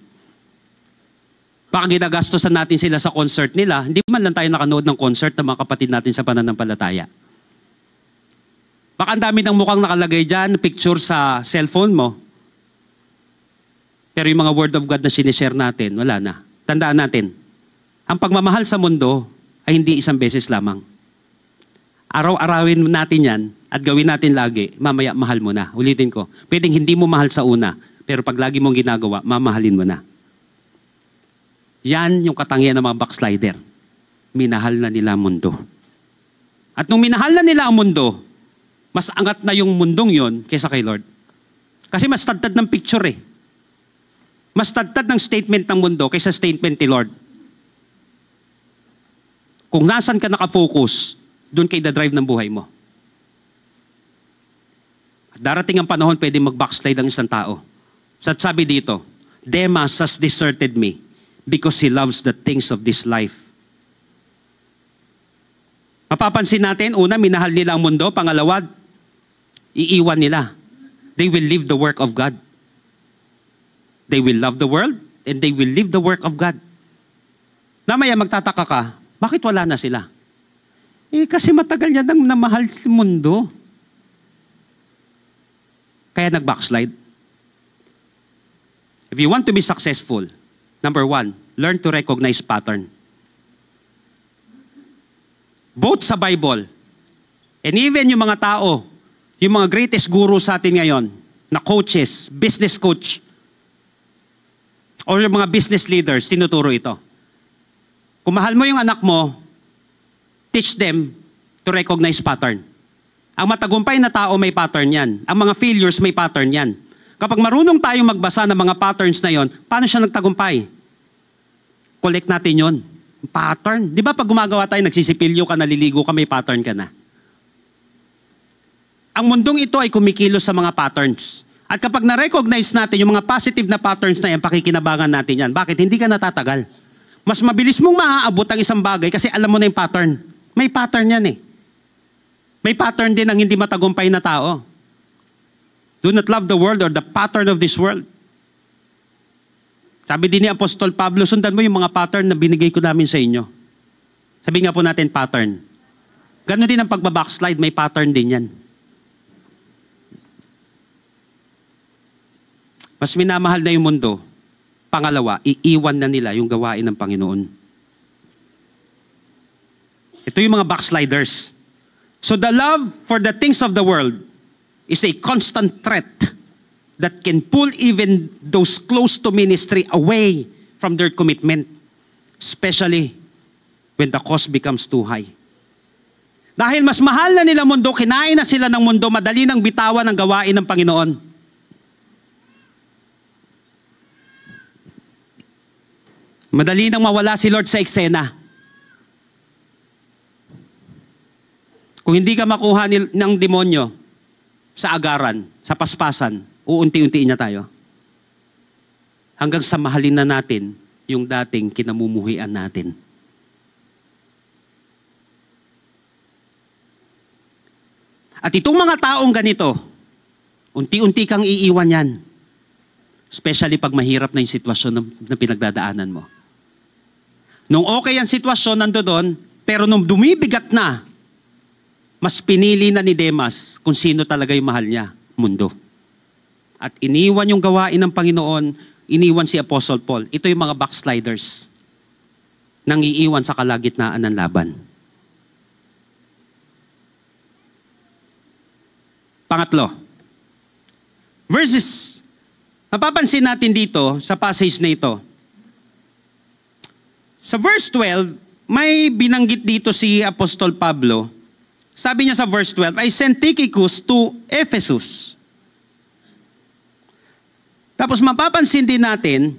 Baka ginagastosan natin sila sa concert nila, hindi man lang tayo nakanood ng concert ng mga kapatid natin sa pananampalataya. Baka ang dami ng mukhang nakalagay dyan, picture sa cellphone mo. Pero yung mga word of God na sinishare natin, wala na. Tandaan natin, ang pagmamahal sa mundo ay hindi isang beses lamang. Araw-arawin natin yan at gawin natin lagi, mamaya mahal mo na. Ulitin ko, pwedeng hindi mo mahal sa una, pero pag lagi mong ginagawa, mamahalin mo na. Yan yung katangian ng mga backslider. Minahal na nila ang mundo. At nung minahal na nila ang mundo, mas angat na yung mundong yon kaysa kay Lord. Kasi mas tadtad ng picture eh. Mas tadtad ng statement ng mundo kaysa statement ni Lord. Kung nasan ka nakafocus, doon kay drive ng buhay mo. At darating ang panahon, pwede mag-backslide ang isang tao. At sabi dito, Demas has deserted me because he loves the things of this life. Mapapansin natin, una, minahal nila ang mundo. Pangalawa, iiwan nila. They will leave the work of God. They will love the world and they will leave the work of God. Namaya magtataka ka, bakit wala na sila? Kasi matagal niya nang namahal sa mundo. Kaya nag-backslide. If you want to be successful, number one, learn to recognize pattern. Both sa Bible, and even yung mga tao, yung mga greatest guru sa atin ngayon, na coaches, business coach, or yung mga business leaders, tinuturo ito. Kung mahal mo yung anak mo, teach them to recognize pattern. Ang matagumpay na tao may pattern yan. Ang mga failures may pattern yan. Kapag marunong tayong magbasa ng mga patterns na yon, paano siya nagtagumpay? Collect natin yon. Pattern. Di ba pag gumagawa tayo, nagsisipilyo ka, naliligo ka, may pattern ka na. Ang mundong ito ay kumikilos sa mga patterns. At kapag na-recognize natin yung mga positive na patterns na yan, pakikinabangan natin yan. Bakit? Hindi ka natatagal. Mas mabilis mong maaabot ang isang bagay kasi alam mo na yung pattern. May pattern yan eh. May pattern din ang hindi matagumpay na tao. Do not love the world or the pattern of this world. Sabi din ni Apostol Pablo, sundan mo yung mga pattern na binigay ko namin sa inyo. Sabi nga po natin, pattern. Ganon din ang pagbabackslide, may pattern din yan. Mas minamahal na yung mundo. Pangalawa, iiwan na nila yung gawain ng Panginoon. Ito yung mga backsliders. So the love for the things of the world is a constant threat that can pull even those close to ministry away from their commitment, especially when the cost becomes too high. Dahil mas mahal na nila mundo, kinain na sila ng mundo, madali nang bitawan ang gawain ng Panginoon. Madali nang mawala si Lord sa eksena. Kung hindi ka makuha ng demonyo sa agaran, sa paspasan, uunti-untiin niya tayo. Hanggang sa mahalin na natin yung dating kinamumuhian natin. At itong mga taong ganito, unti-unti kang iiwan yan. Especially pag mahirap na yung sitwasyon na pinagdadaanan mo. Nung okay ang sitwasyon, nandoon, pero nung dumibigat na, mas pinili na ni Demas kung sino talaga yung mahal niya, mundo. At iniwan yung gawain ng Panginoon, iniwan si Apostle Paul. Ito yung mga backsliders nang iiwan sa kalagitnaan ng laban. Pangatlo, verses, napapansin natin dito sa passage na ito. Sa verse 12, may binanggit dito si Apostol Pablo. Sabi niya sa verse 12, I sent Tychicus to Ephesus. Tapos mapapansin din natin,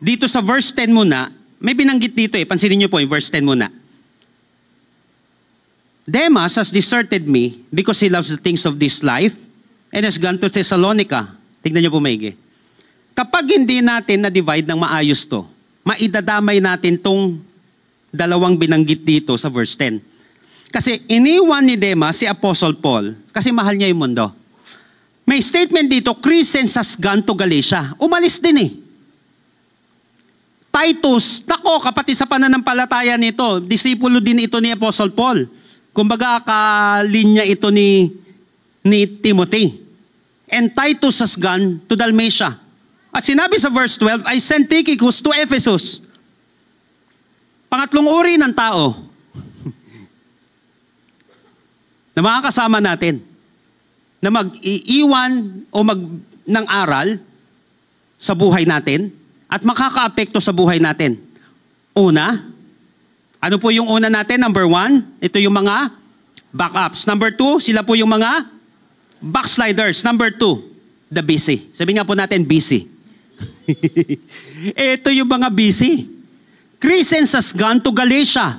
dito sa verse 10 muna, may binanggit dito pansinin niyo po yung verse 10 muna. Demas has deserted me because he loves the things of this life and has gone to Thessalonica. Tignan niyo po maigi. Kapag hindi natin na-divide ng maayos to, maidadamay natin tong dalawang binanggit dito sa verse 10. Kasi iniwan ni Demas si Apostle Paul kasi mahal niya yung mundo. May statement dito, Crescens has gone to Galatia. Umalis din eh. Titus, nako, kapatid sa pananampalataya nito, disipulo din ito ni Apostle Paul. Kumbaga, kalinya ito ni Timothy. And Titus has gone to Dalmatia. At sinabi sa verse 12, I sent Tychicus to Ephesus. Pangatlong uri ng tao na makakasama natin na mag-iiwan o ng aral sa buhay natin at makakaapekto sa buhay natin. Una, ano po yung una natin? Number 1, ito yung mga backups. Number 2, sila po yung mga backsliders. Number 2, the busy. Sabi nga po natin, busy. Ito yung mga busy. Crescens has gone to Galatia.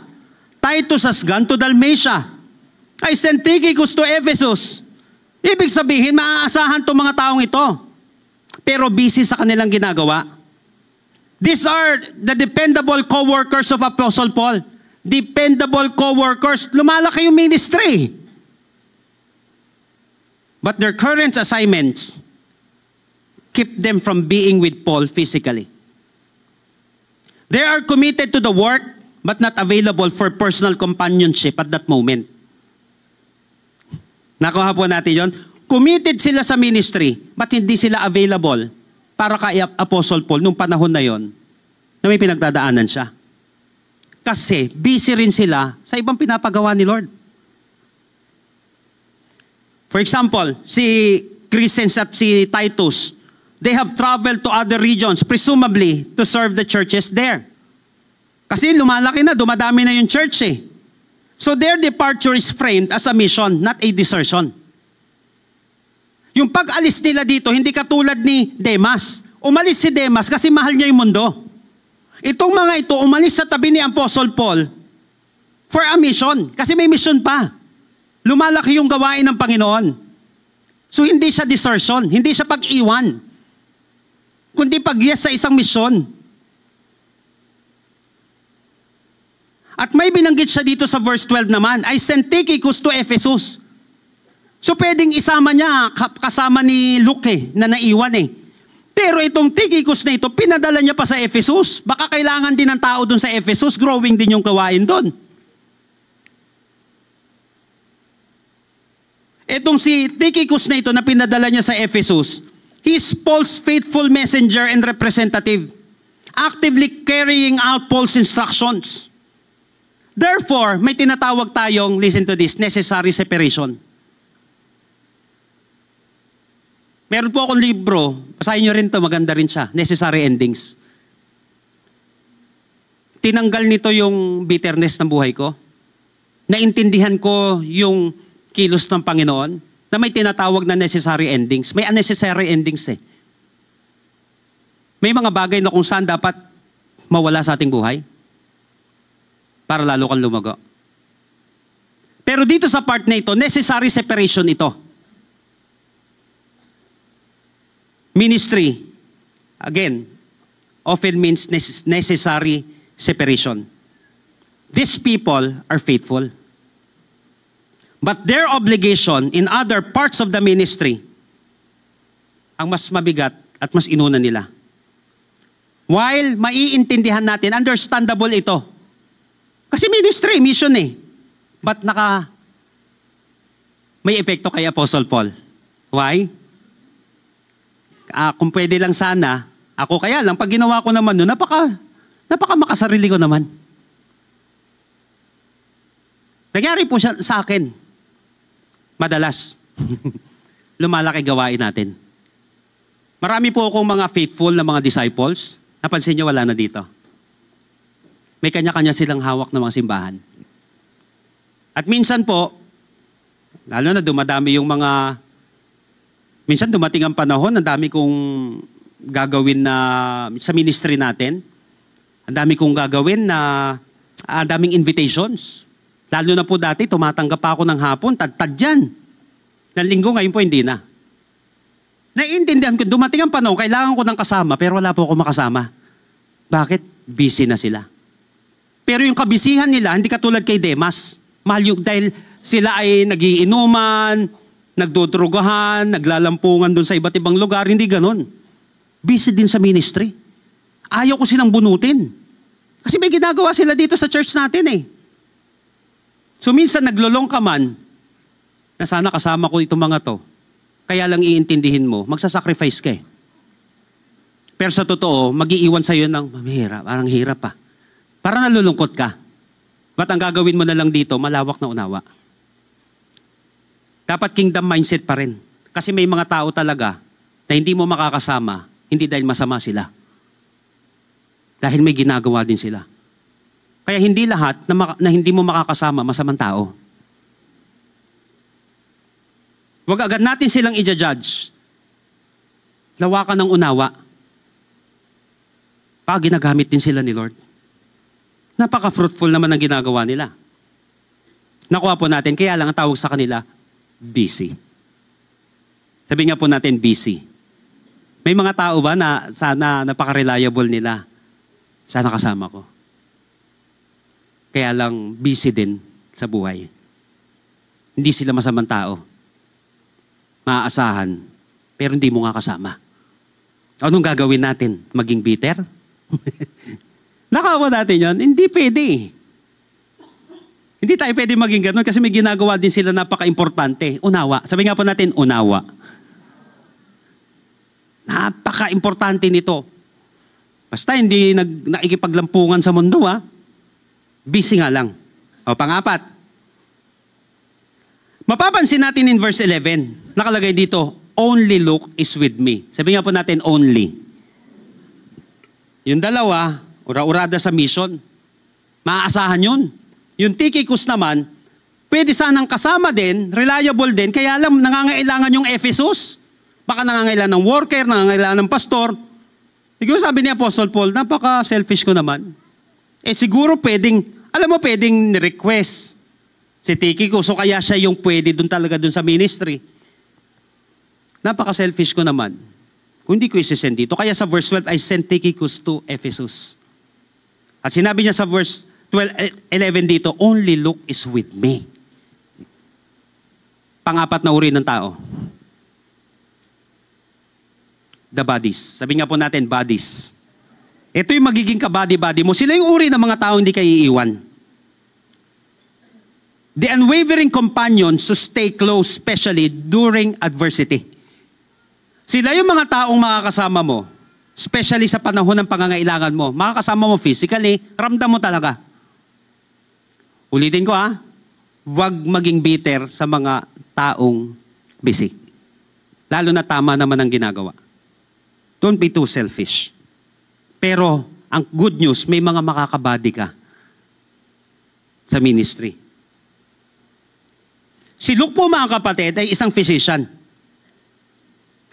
Titus has gone to Dalmatia. I sent Tychicus to Ephesus. Ibig sabihin, maaasahan itong mga taong ito. Pero busy sa kanilang ginagawa. These are the dependable co-workers of Apostle Paul. Dependable co-workers. Lumalaki yung ministry. But their current assignments keep them from being with Paul physically. They are committed to the work but not available for personal companionship at that moment. Nakuha po natin yon. Committed sila sa ministry but hindi sila available para kay Apostle Paul nung panahon na yon na may pinagdadaanan siya. Kasi busy rin sila sa ibang pinapagawa ni Lord. For example, si Crescens at si Titus, they have traveled to other regions, presumably to serve the churches there. Kasi lumalaki na, dumadami na yung church eh. So their departure is framed as a mission, not a desertion. Yung pag-alis nila dito, hindi katulad ni Demas. Umalis si Demas kasi mahal niya yung mundo. Itong mga ito, umalis sa tabi ni Apostle Paul for a mission. Kasi may mission pa. Lumalaki yung gawain ng Panginoon. So hindi siya desertion, hindi siya pag-iwan. Kundi pag-yes sa isang misyon. At may binanggit siya dito sa verse 12 naman, I sent Tychicus to Ephesus. So pwedeng isama niya kasama ni Luke na naiwan Pero itong Tychicus na ito, pinadala niya pa sa Ephesus. Baka kailangan din ng tao doon sa Ephesus, growing din yung gawain doon. Itong si Tychicus na ito na pinadala niya sa Ephesus, he is Paul's faithful messenger and representative, actively carrying out Paul's instructions. Therefore, may tinatawag tayong, listen to this, necessary separation. Meron po akong libro, basahin nyo rin to, maganda rin siya, Necessary Endings. Tinanggal nito yung bitterness ng buhay ko. Naintindihan ko yung kilos ng Panginoon na may tinatawag na necessary endings. May unnecessary endings May mga bagay na kung saan dapat mawala sa ating buhay para lalo kang lumago. Pero dito sa part na ito, necessary separation ito. Ministry, again, often means necessary separation. These people are faithful. But their obligation in other parts of the ministry, ang mas mabigat at mas inuna nila. While maiintindihan natin, understandable ito. Kasi ministry, mission But may epekto kay Apostle Paul. Why? Kung pwede lang sana, ako kaya lang, pag ginawa ko naman nun, napaka makasarili ko naman. Nangyari po siya sa akin. Madalas. Lumalaki gawain natin. Marami po akong mga faithful na mga disciples. Napansin niyo, wala na dito. May kanya-kanya silang hawak na mga simbahan. At minsan po, lalo na dumadami yung mga, minsan dumating ang panahon, ang dami kong gagawin na sa ministry natin. Ang dami kong gagawin na, ang daming invitations. Lalo na po dati, tumatanggap pa ako ng hapon, tad-tad yan. Ng linggo, ngayon po hindi na. Naiintindihan ko, dumating ang panahon, kailangan ko ng kasama, pero wala po ako makasama. Bakit? Busy na sila. Pero yung kabisihan nila, hindi katulad kay Demas. Mahal dahil sila ay nagiinuman, nagdudrugahan, naglalampungan doon sa iba't ibang lugar, hindi ganon. Busy din sa ministry. Ayaw ko silang bunutin. Kasi may ginagawa sila dito sa church natin So minsan naglulong ka man, na sana kasama ko itong mga to. Kaya lang iintindihin mo, magsasacrifice ka Pero sa totoo, mag-iiwan sa'yo ng mahirap, parang hirap pa. Para nalulungkot ka. Ba't ang gagawin mo na lang dito, malawak na unawa. Dapat kingdom mindset pa rin. Kasi may mga tao talaga na hindi mo makakasama, hindi dahil masama sila. Dahil may ginagawa din sila. Kaya hindi lahat na hindi mo makakasama, masamang tao. Huwag agad natin silang i-judge. Lawakan ng unawa. Ginagamit din sila ni Lord. Napaka-fruitful naman ang ginagawa nila. Nakuha po natin, kaya lang ang tawag sa kanila, busy. Sabi nga po natin, busy. May mga tao ba na sana napaka-reliable nila? Sana kasama ko. Kaya lang, busy din sa buhay. Hindi sila masamang tao. Maaasahan, pero hindi mo nga kasama. Anong gagawin natin? Maging bitter? Nakawa natin yun? Hindi pwede. Hindi tayo pwede maging ganun kasi may ginagawa din sila napaka-importante. Unawa. Sabi nga po natin, unawa. Napaka-importante nito. Basta hindi nakikipaglampungan sa mundo, busy nga lang. O, pang-apat. Mapapansin natin in verse 11, nakalagay dito, only Luke is with me. Sabi nga po natin, only. Yung dalawa, ura-urada sa mission. Maaasahan yun. Yung Tychicus naman, pwede sanang kasama din, reliable din, kaya alam, nangangailangan yung Ephesus. Baka nangangailangan ng worker, nangangailangan ng pastor. Siguro sabi ni Apostle Paul, napaka-selfish ko naman. Siguro pwedeng, alam mo, pwedeng request si Tychicus, so kaya siya yung pwede dun talaga dun sa ministry. Napaka-selfish ko naman. Kung hindi ko isisend dito. Kaya sa verse 12, I sent Tychicus to Ephesus. At sinabi niya sa verse 11 dito, only Luke is with me. Pang-apat na uri ng tao. The bodies. Sabi nga po natin, bodies. Ito yung magiging kabady-body mo. Sila yung uri ng mga tao hindi kayo iiwan. The unwavering companions to stay close, especially during adversity. Sila yung mga taong makakasama mo, especially sa panahon ng pangangailangan mo. Makakasama mo physically, ramdam mo talaga. Ulitin ko huwag maging bitter sa mga taong busy. Lalo na tama naman ang ginagawa. Don't be too selfish. Pero ang good news, may mga makakabady ka sa ministry. Si Luke po mga kapatid ay isang physician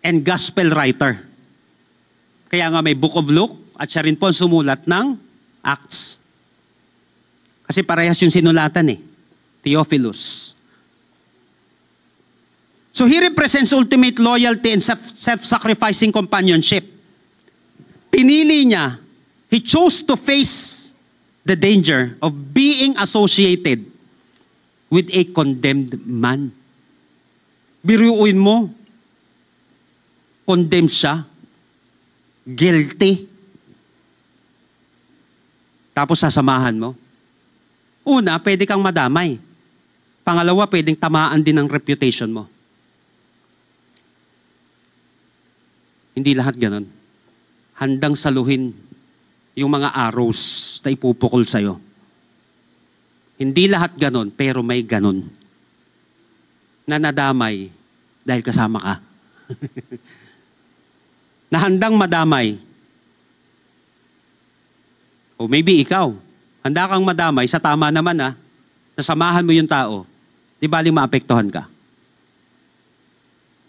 and gospel writer. Kaya nga may Book of Luke at siya rin po ang sumulat ng Acts. Kasi parehas yung sinulatan Theophilus. So he represents ultimate loyalty and self-sacrificing companionship. Pinili niya, he chose to face the danger of being associated with a condemned man. Biruin mo, condemned siya, guilty. Tapos sasamahan mo. Una, pwede kang madamay. Pangalawa, pwedeng tamaan din ang reputation mo. Hindi lahat ganon. Handang saluhin yung mga arrows na ipupukol sa'yo. Hindi lahat ganon, pero may ganon. Na nadamay dahil kasama ka. Na handang madamay. O maybe ikaw, handa kang madamay sa tama naman nasamahan mo yung tao, di baling maapektuhan ka.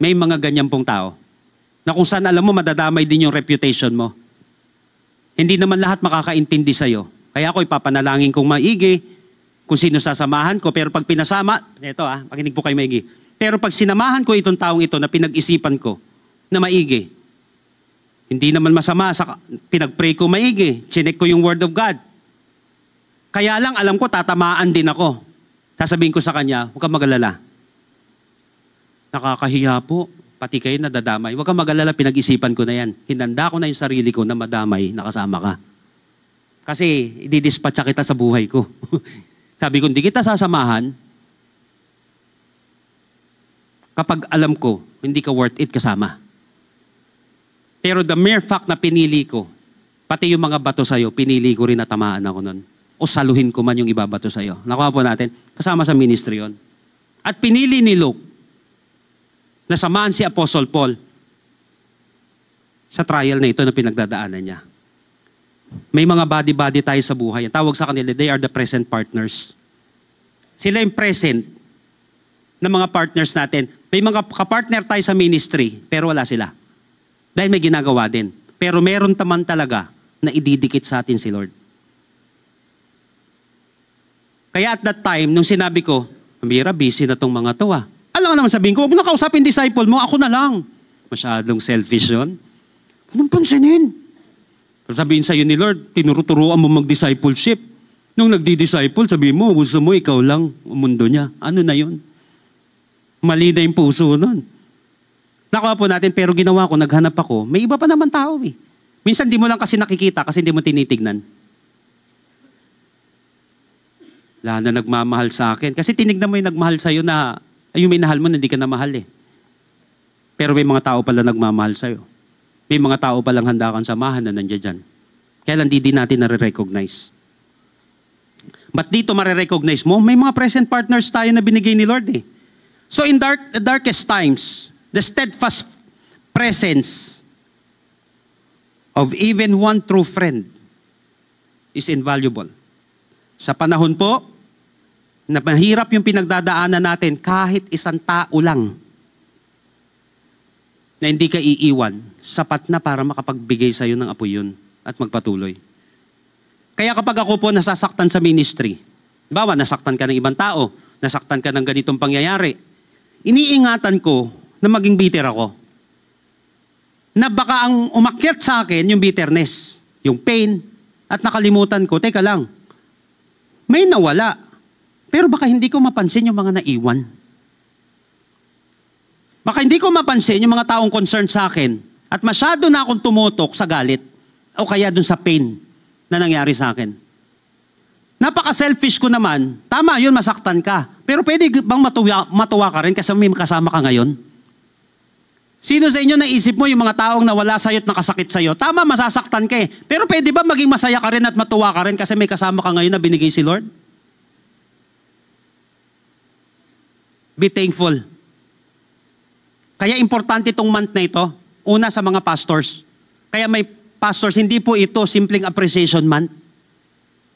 May mga ganyan pong tao na kung saan alam mo madadamay din yung reputation mo. Hindi naman lahat makakaintindi sa'yo. Kaya ako ipapanalangin kong maigi kung sino sasamahan ko. Pero pag pinasama, eto makinig po kayo maigi. Pero pag sinamahan ko itong taong ito na pinag-isipan ko na maigi, hindi naman masama sa pinag-pray ko maigi, chinek ko yung word of God. Kaya lang alam ko tatamaan din ako. Sasabihin ko sa kanya, huwag kang mag-alala. Nakakahiya po. Pati kayo nadadamay. Huwag kang mag-alala, pinag-isipan ko na yan. Hinanda ko na yung sarili ko na madamay, nakasama ka. Kasi, i-dispatcha kita sa buhay ko. Sabi ko, hindi kita sasamahan kapag alam ko, hindi ka worth it kasama. Pero the mere fact na pinili ko, pati yung mga bato sa'yo, pinili ko rin na tamaan ako nun. O saluhin ko man yung ibabato sa'yo. Nakuha po natin, kasama sa ministry yon. At pinili ni Luke, na samahan si Apostle Paul sa trial na ito na pinagdadaanan niya. May mga body-body tayo sa buhay. Ang tawag sa kanila, they are the present partners. Sila yung present na mga partners natin. May mga kapartner tayo sa ministry, pero wala sila. Dahil may ginagawa din. Pero meron naman talaga na ididikit sa atin si Lord. Kaya at that time, nung sinabi ko, Mira, busy na tong mga to Alam naman sabihin ko, huwag mo na kausapin disciple mo, ako na lang. Masyadong selfish yun. Anong pansinin? Sabihin sa'yo ni Lord, tinuruturuan mo mag-discipleship. Nung nagdi-disciple, sabihin mo, gusto mo ikaw lang ang mundo niya. Ano na yun? Mali na yung puso nun. Nakuha po natin, pero ginawa ko, naghanap ako, may iba pa naman tao Minsan di mo lang kasi nakikita kasi hindi mo tinitignan. Wala na nagmamahal sa akin. Kasi tinignan mo yung nagmahal sa'yo na, ay yung minahal mo na hindi ka na mahal Pero may mga tao pala nagmamahal sa'yo. May mga tao palang handa kang samahan na nandiyan dyan. Kaya lang di natin nare-recognize. But dito mare-recognize mo, may mga present partners tayo na binigay ni Lord So in the darkest times, the steadfast presence of even one true friend is invaluable. Sa panahon po, na mahirap yung pinagdadaanan natin kahit isang tao lang na hindi ka iiwan, sapat na para makapagbigay sa'yo ng apoy yun at magpatuloy. Kaya kapag ako po nasasaktan sa ministry, bawa nasaktan ka ng ibang tao, nasaktan ka ng ganitong pangyayari, iniingatan ko na maging bitter ako. Na baka ang umakyat sa akin yung bitterness, yung pain, at nakalimutan ko, teka lang, may nawala. Pero baka hindi ko mapansin yung mga naiwan. Baka hindi ko mapansin yung mga taong concerned sa akin at masyado na akong tumutok sa galit o kaya dun sa pain na nangyari sa akin. Napaka-selfish ko naman. Tama yun, masaktan ka. Pero pwede bang matuwa ka rin kasi may kasama ka ngayon? Sino sa inyo naisip mo yung mga taong nawala sa'yo at nakasakit sa'yo? Tama, masasaktan ka eh. Pero pwede ba maging masaya ka rin at matuwa ka rin kasi may kasama ka ngayon na binigay si Lord? Be thankful. Kaya importante itong month na ito. Una sa mga pastors. Kaya may pastors, hindi po ito simpleng appreciation month.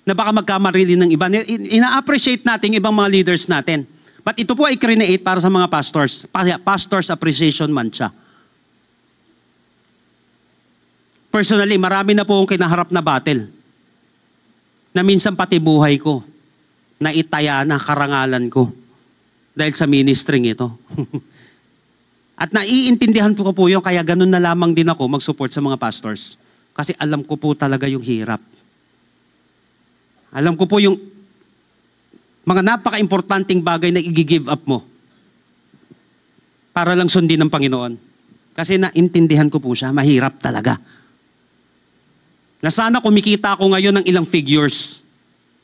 Na baka magkamali ng iba. Ina-appreciate natin ibang mga leaders natin. But ito po ay create para sa mga pastors. Pastors Appreciation Month siya. Personally, marami na po akong kinaharap na battle. Na minsan pati buhay ko. Na itaya na karangalan ko. Dahil sa ministry ito. At naiintindihan ko po yun, kaya ganun na lamang din ako mag-support sa mga pastors. Kasi alam ko po talaga yung hirap. Alam ko po yung mga napaka-importanting bagay na i-give up mo para lang sundin ng Panginoon. Kasi naintindihan ko po siya, mahirap talaga. Na sana kumikita ako ngayon ng ilang figures.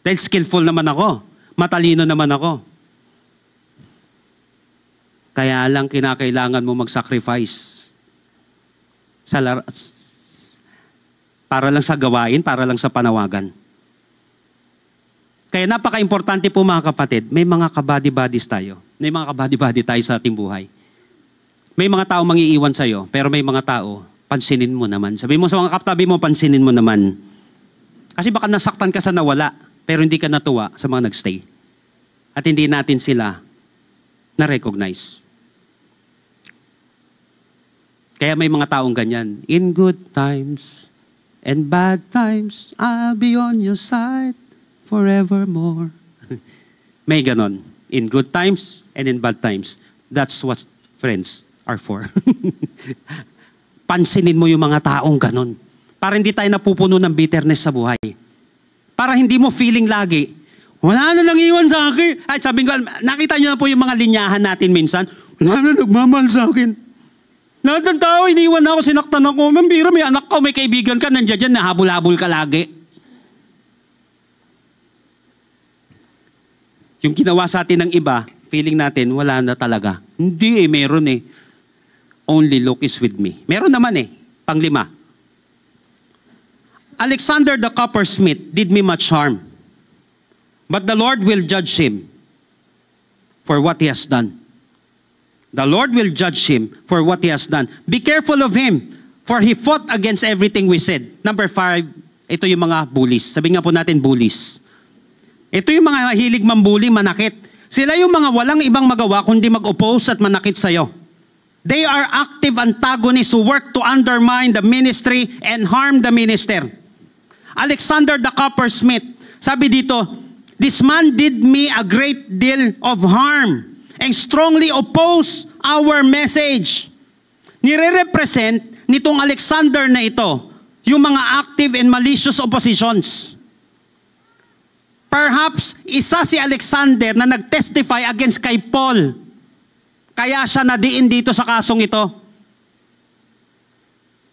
Dahil skillful naman ako, matalino naman ako. Kaya lang kinakailangan mo mag-sacrifice para lang sa gawain, para lang sa panawagan. Kaya napaka-importante po mga kapatid, may mga kabady-bodies tayo. May mga kabady-body tayo sa ating buhay. May mga tao mangiiwan sa'yo, pero may mga tao, pansinin mo naman. Sabi mo sa mga katabi mo, pansinin mo naman. Kasi baka nasaktan ka sa nawala, pero hindi ka natuwa sa mga nagstay. At hindi natin sila na-recognize. Kaya may mga taong ganyan. In good times and bad times, I'll be on your side forevermore. May ganon. In good times and in bad times. That's what friends are for. Pansinin mo yung mga taong ganon. Para hindi tayo napupuno ng bitterness sa buhay. Para hindi mo feeling lagi, wala na lang iwan sa akin. Ay, sabi ko, nakita nyo na po yung mga linyahan natin minsan. Wala na nagmamahal sa akin. Lahat ng tao, iniwan na ako, sinaktan ako. Mambira, may anak ka, may kaibigan ka, nandiyan dyan, nahabol-habol ka lagi. Yung ginawa sa atin ng iba, feeling natin, wala na talaga. Hindi meron eh. Only Luke is with me. Meron naman eh. Panglima. Alexander the coppersmith did me much harm. But the Lord will judge him for what he has done. The Lord will judge him for what he has done. Be careful of him, for he fought against everything we said. Number 5, ito yung mga bullies. Sabi nga po natin, bullies. Ito yung mga hilig mambuli, manakit. Sila yung mga walang ibang magawa kundi mag-oppose at manakit sa'yo. They are active antagonists who work to undermine the ministry and harm the minister. Alexander the coppersmith, sabi dito, this man did me a great deal of harm and strongly oppose our message. Nire-represent nitong Alexander na ito, yung mga active and malicious oppositions. Perhaps, isa si Alexander na nag-testify against kay Paul. Kaya siya nadiin dito sa kasong ito.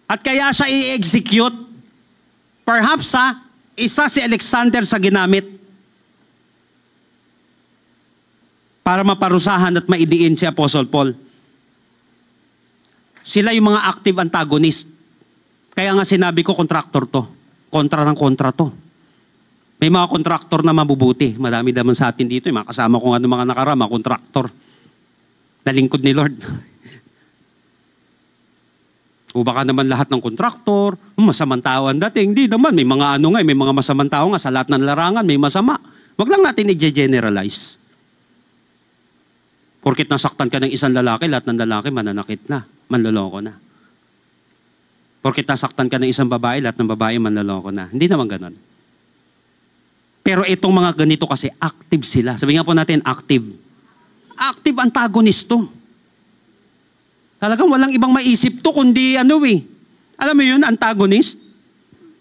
At kaya siya i-execute. Perhaps, isa si Alexander sa ginamit para maparusahan at maidiin si Apostle Paul. Sila yung mga active antagonist. Kaya nga sinabi ko, kontraktor to. Kontra ng kontra to. May mga kontraktor na mabubuti. Madami naman sa atin dito. Yung mga kasama ko nga ng mga nakarama, kontraktor. Na lingkod ni Lord. O baka naman lahat ng kontraktor, masamang tao ang dating. Hindi naman, may mga ano nga, may mga masamang tao nga sa lahat ng larangan, may masama. Wag lang natin i-generalize. Porkit nasaktan ka ng isang lalaki, lahat ng lalaki mananakit na, manloloko na. Porkit nasaktan ka ng isang babae, lahat ng babae manloloko na. Hindi naman ganon. Pero itong mga ganito kasi, active sila. Sabi nga po natin, active. Active antagonist to. Talagang walang ibang maisip to, kundi ano eh. Alam mo yun, antagonist?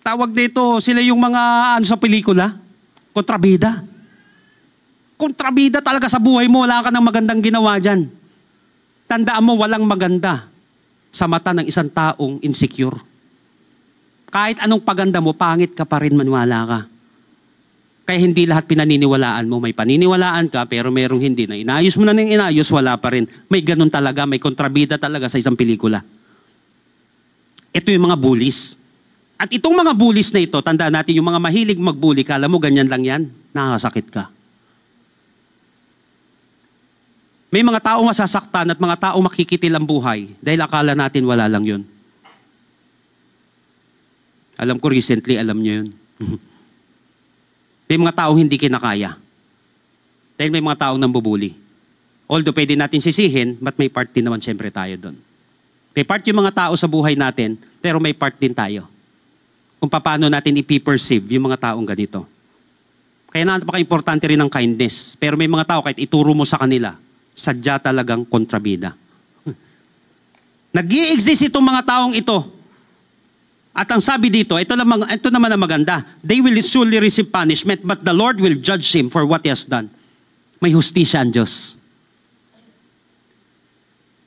Tawag dito, sila yung mga ano sa pelikula, kontrabida. Kontrabida talaga sa buhay mo, wala ka ng magandang ginawa dyan. Tandaan mo, walang maganda sa mata ng isang taong insecure. Kahit anong paganda mo, pangit ka pa rin, maniwala ka. Kaya hindi lahat pinaniniwalaan mo. May paniniwalaan ka, pero merong hindi na. Inayos mo na ng inayos, wala pa rin. May ganun talaga, may kontrabida talaga sa isang pelikula. Ito yung mga bullies. At itong mga bullies na ito, tandaan natin, yung mga mahilig magbully, kala mo ganyan lang yan, nakakasakit ka. May mga taong masasaktan at mga taong makikitil ang buhay dahil akala natin wala lang yun. Alam ko recently, alam nyo yun. May mga taong hindi kinakaya. Dahil may mga taong nambubuli. Although pwede natin sisihin, but may part din naman siyempre tayo doon. May part yung mga tao sa buhay natin, pero may part din tayo. Kung paano natin ipiperceive yung mga taong ganito. Kaya napaka-importante rin ng kindness. Pero may mga tao, kahit ituro mo sa kanila, sadya talagang kontrabida. Nag-i-exist itong mga taong ito. At ang sabi dito, ito naman ang maganda. They will surely receive punishment, but the Lord will judge him for what he has done. May hustisya ang Diyos.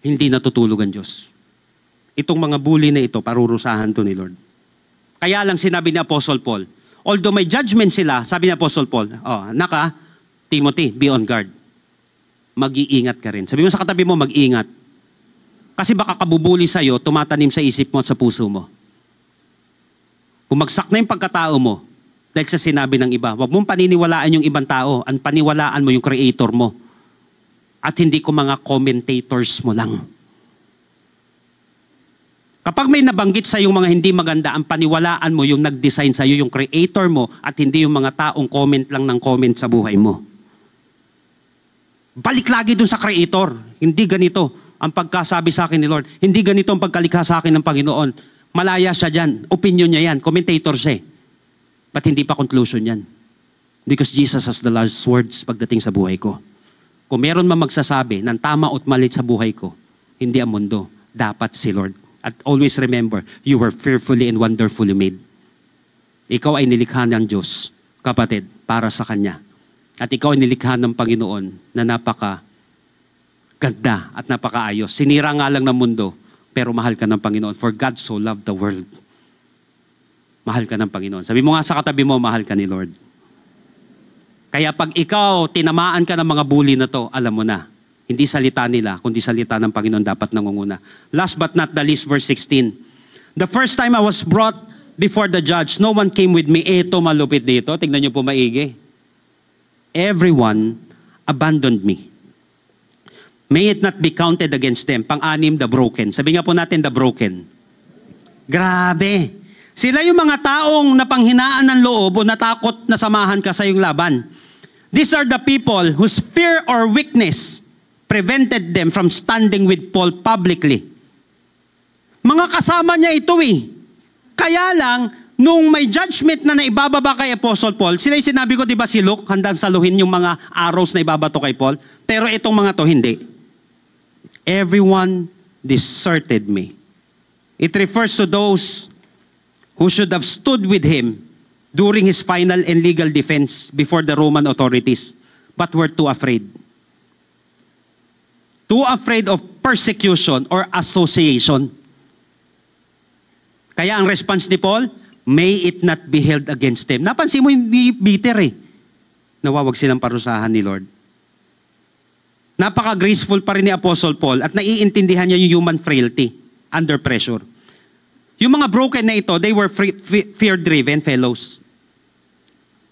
Hindi natutulog ang Diyos. Itong mga bully na ito, parurusahan to ni Lord. Kaya lang sinabi ni Apostle Paul, although may judgment sila, sabi ni Apostle Paul, Timothy, be on guard. Mag-iingat ka rin. Sabi mo sa katabi mo, mag-iingat. Kasi baka kabubuli sa'yo, tumatanim sa isip mo at sa puso mo. Bumagsak na yung pagkatao mo dahil sa sinabi ng iba. Huwag mong paniniwalaan yung ibang tao. Ang paniwalaan mo yung creator mo. At hindi ko mga commentators mo lang. Kapag may nabanggit sa yung mga hindi maganda, ang paniwalaan mo yung nag-design sa iyo, yung creator mo, at hindi yung mga taong comment lang ng comment sa buhay mo. Balik lagi dun sa creator. Hindi ganito ang pagkasabi sa akin ni Lord. Hindi ganito ang pagkalikha sa akin ng Panginoon. Malaya siya dyan. Opinion niya yan. Commentator siya. But hindi pa conclusion yan. Because Jesus has the last words pagdating sa buhay ko. Kung meron man magsasabi ng tama at mali sa buhay ko, hindi ang mundo. Dapat si Lord. At always remember, you were fearfully and wonderfully made. Ikaw ay nilikha ng Diyos, kapatid, para sa Kanya. At ikaw ay nilikha ng Panginoon na napaka ganda at napakaayos. Sinira nga lang ng mundo, pero mahal ka ng Panginoon. For God so loved the world. Mahal ka ng Panginoon. Sabi mo nga sa katabi mo, mahal ka ni Lord. Kaya pag ikaw, tinamaan ka ng mga bully na to, alam mo na. Hindi salita nila, kundi salita ng Panginoon dapat nangunguna. Last but not the least, verse 16. The first time I was brought before the judge, no one came with me. Ito malupit dito. Tignan niyo po maigi. Everyone abandoned me. May it not be counted against them. Pang-anim, the broken. Sabi nga po natin, the broken. Grabe. Sila yung mga taong napanghinaan ng loob o natakot na samahan ka sa iyong laban. These are the people whose fear or weakness prevented them from standing with Paul publicly. Mga kasama niya ito eh. Kaya lang, nung may judgment na naibababa kay Apostle Paul, sila yung sinabi ko, di ba si Luke, handang saluhin yung mga arrows na ibabato kay Paul. Pero itong mga to, hindi. Everyone deserted me. It refers to those who should have stood with him during his final and legal defense before the Roman authorities, but were too afraid. Too afraid of persecution or association. Kaya ang response ni Paul, may it not be held against them. Napansin mo, hindi bitter eh. Nawawag silang parusahan ni Lord. Napaka-graceful pa rin ni Apostle Paul at naiintindihan niya yung human frailty under pressure. Yung mga broken na ito, they were fear-driven fellows.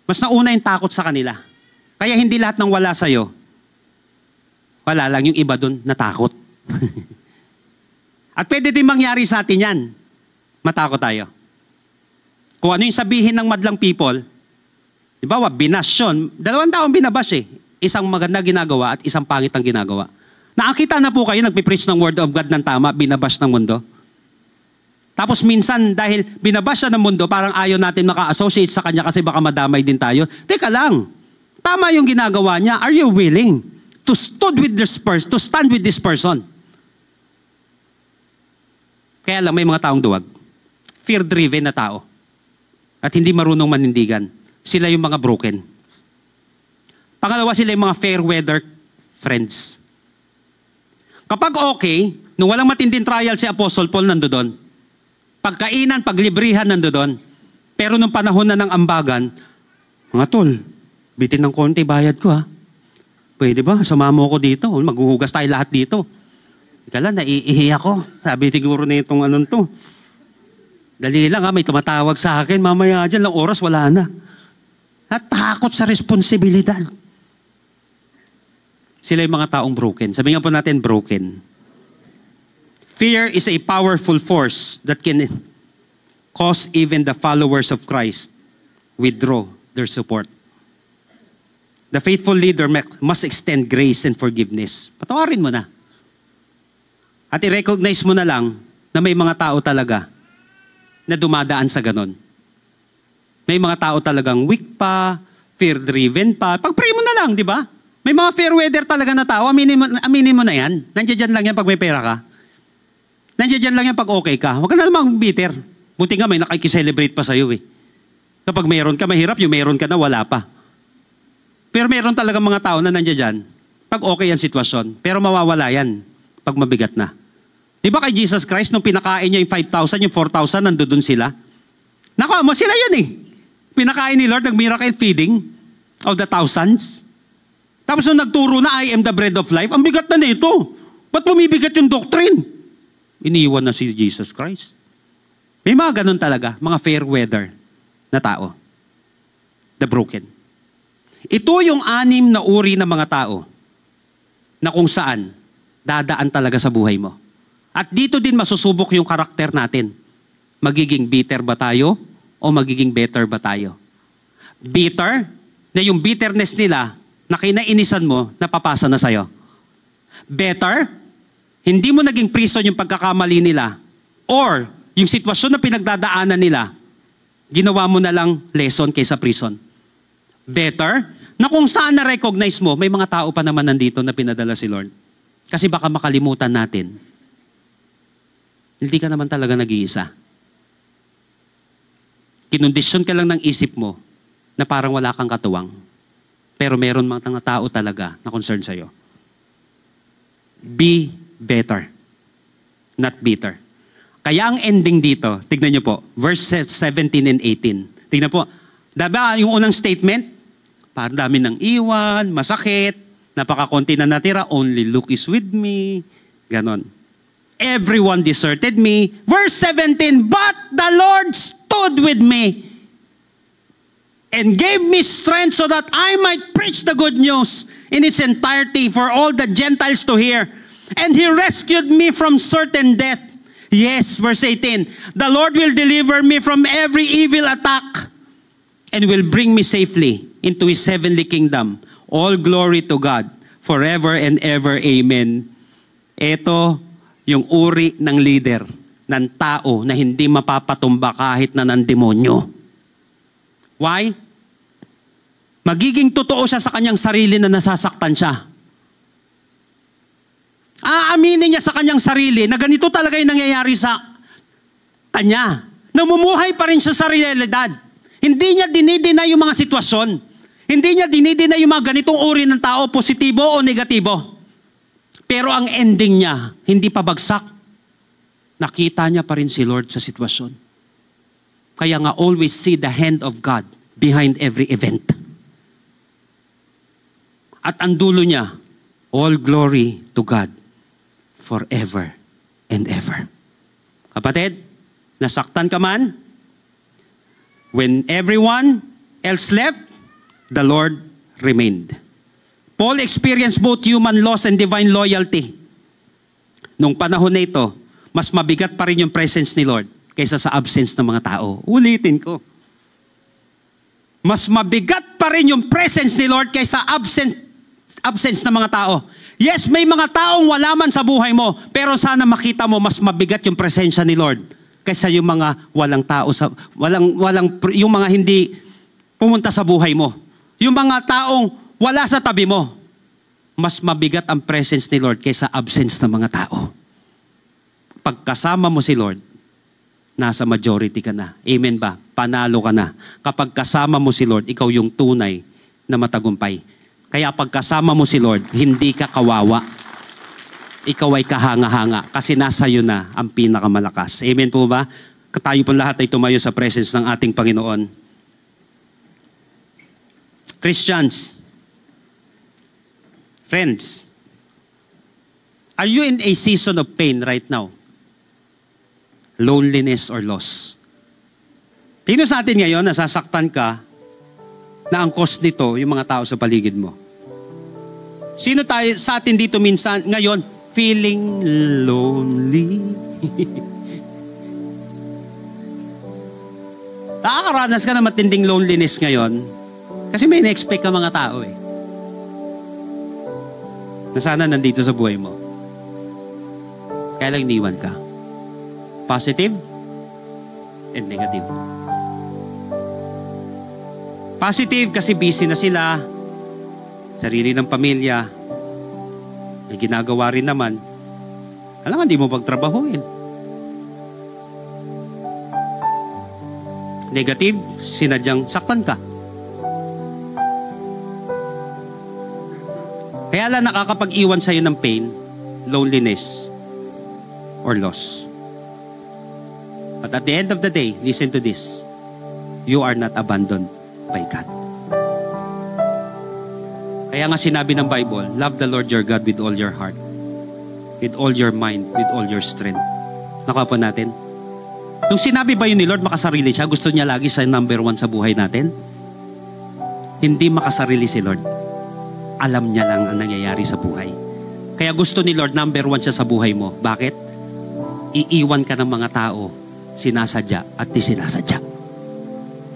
Mas nauna yung takot sa kanila. Kaya hindi lahat ng wala sa'yo, wala lang yung iba dun natakot. At pwede din mangyari sa atin yan. Matakot tayo. Kung ano yung sabihin ng madlang people, di ba, binash yun. 2 taong binabash eh. Isang maganda ginagawa at isang pangit ang ginagawa. Nakakita na po kayo, nagpipreach ng word of God ng tama, binabash ng mundo. Tapos minsan, dahil binabash siya ng mundo, parang ayaw natin maka-associate sa kanya kasi baka madamay din tayo. Teka lang, tama yung ginagawa niya. Are you willing to stand with this person? Kaya lang, may mga taong duwag. Fear-driven na tao. At hindi marunong manindigan. Sila yung mga broken. Pangalawa, sila yung mga fair weather friends. Kapag okay, nung walang matinding trial si Apostle Paul nandoon. Pagkainan, paglibrihan nandoon. Pero nung panahon na ng ambagan, mga tol, bitin ng konti, bayad ko ha. Pwede ba? Sumama ko dito. Maghuhugas tayo lahat dito. Ika lang, naiihi ako. Sabi siguro na itong anong to. Dali lang ha, may tumatawag sa akin. Mamaya dyan lang oras, wala na. At takot sa responsibilidad. Sila yung mga taong broken. Sabihin po natin, broken. Fear is a powerful force that can cause even the followers of Christ withdraw their support. The faithful leader must extend grace and forgiveness. Patawarin mo na. At i-recognize mo na lang na may mga tao talaga na dumadaan sa ganon. May mga tao talagang weak pa, fear-driven pa. Pag-pray mo na lang, di ba? May mga fair weather talaga na tao. Aminin mo na yan. Nandiyan lang yan pag may pera ka. Nandiyan lang yan pag okay ka. Huwag ka na namang bitter. Buti nga may nakikiselebrate pa sa'yo eh. Kapag mayroon ka, mahirap. Yung mayroon ka na, wala pa. Pero mayroon talagang mga tao na nandiyan pag okay ang sitwasyon. Pero mawawala yan pag mabigat na. Di ba kay Jesus Christ, nung pinakain niya yung 5,000, yung 4,000, nandoon sila? Naku, mo sila yun eh. Pinakain ni Lord, nag-miracle feeding of the thousands. Tapos nung nagturo na, I am the bread of life, ang bigat na nito. Ba't bumibigat yung doctrine? Iniiwan na si Jesus Christ. May mga ganun talaga, mga fair weather na tao. The broken. Ito yung 6 na uri ng mga tao na kung saan dadaan talaga sa buhay mo. At dito din masusubok yung karakter natin. Magiging bitter ba tayo o magiging better ba tayo? Bitter, na yung bitterness nila na kinainisan mo, napapasa na sa'yo. Better, hindi mo naging prison yung pagkakamali nila or yung sitwasyon na pinagdadaanan nila, ginawa mo na lang lesson kaysa prison. Better, na kung saan na-recognize mo, may mga tao pa naman nandito na pinadala si Lord. Kasi baka makalimutan natin, hindi ka naman talaga nag-iisa. Kinondisyon ka lang ng isip mo na parang wala kang katuwang. Pero meron mga tao talaga na concern sa'yo. Be better, not bitter. Kaya ang ending dito, tignan nyo po, verse 17 and 18. Tignan po, diba yung unang statement, parang dami ng iwan, masakit, napakakonti na natira, only Luke is with me, ganon. Everyone deserted me. Verse 17, but the Lord stood with me and gave me strength so that I might preach the good news in its entirety for all the Gentiles to hear. And He rescued me from certain death. Yes, verse 18, the Lord will deliver me from every evil attack and will bring me safely into His heavenly kingdom. All glory to God forever and ever. Amen. Ito yung uri ng leader, ng tao na hindi mapapatumba kahit na ng demonyo. Why? Magiging totoo siya sa kanyang sarili na nasasaktan siya. Aaminin niya sa kanyang sarili na ganito talaga yung nangyayari sa kanya. Namumuhay pa rin siya sa realidad. Hindi niya dinidina yung mga sitwasyon. Hindi niya dinidina yung mga ganitong uri ng tao, positibo o negatibo. Pero ang ending niya, hindi pa bagsak. Nakita niya pa rin si Lord sa sitwasyon. Kaya nga always see the hand of God behind every event. At ang dulo niya, all glory to God forever and ever. Kapatid, nasaktan ka man, when everyone else left, the Lord remained. Paul experienced both human loss and divine loyalty. Nung panahon na ito, mas mabigat pa rin yung presence ni Lord kaysa sa absence ng mga tao. Ulitin ko. Mas mabigat pa rin yung presence ni Lord kaysa absence ng mga tao. Yes, may mga taong wala man sa buhay mo, pero sana makita mo mas mabigat yung presensya ni Lord kaysa yung mga walang tao yung mga hindi pumunta sa buhay mo. Yung mga taong wala sa tabi mo, mas mabigat ang presence ni Lord kaysa absence ng mga tao. Pagkasama mo si Lord, nasa majority ka na. Amen ba? Panalo ka na. Kapag kasama mo si Lord, ikaw yung tunay na matagumpay. Kaya pagkasama mo si Lord, hindi ka kawawa. ikaw ay kahanga-hanga kasi nasa iyo na ang pinakamalakas. Amen po ba? Tayo po lahat ay tumayo sa presence ng ating Panginoon. Christians, friends, are you in a season of pain right now? Loneliness or loss? Sino sa atin ngayon, nasasaktan ka na ang cause nito, yung mga tao sa paligid mo? Sino tayo sa atin dito minsan, ngayon, feeling lonely? Nakakaranas ka na matinding loneliness ngayon kasi may na-expect ka mga tao eh. Na sana nandito sa buhay mo. Kaya lang iniwan ka. Positive and negative. Positive kasi busy na sila, sarili ng pamilya, may ginagawa rin naman. Alam nga, di mo pagtrabahuin. Negative, sinadyang saktan ka. Kaya lang nakakapag-iwan sa'yo ng pain, loneliness, or loss. But at the end of the day, listen to this. You are not abandoned by God. Kaya nga sinabi ng Bible, love the Lord your God with all your heart, with all your mind, with all your strength. Nakuha po natin? Nung sinabi ba yun ni Lord, makasarili siya? Gusto niya lagi sa number one sa buhay natin? Hindi makasarili si Lord. Alam niya lang ang nangyayari sa buhay. Kaya gusto ni Lord, number one siya sa buhay mo. Bakit? Iiwan ka ng mga tao, sinasadya at di sinasadya.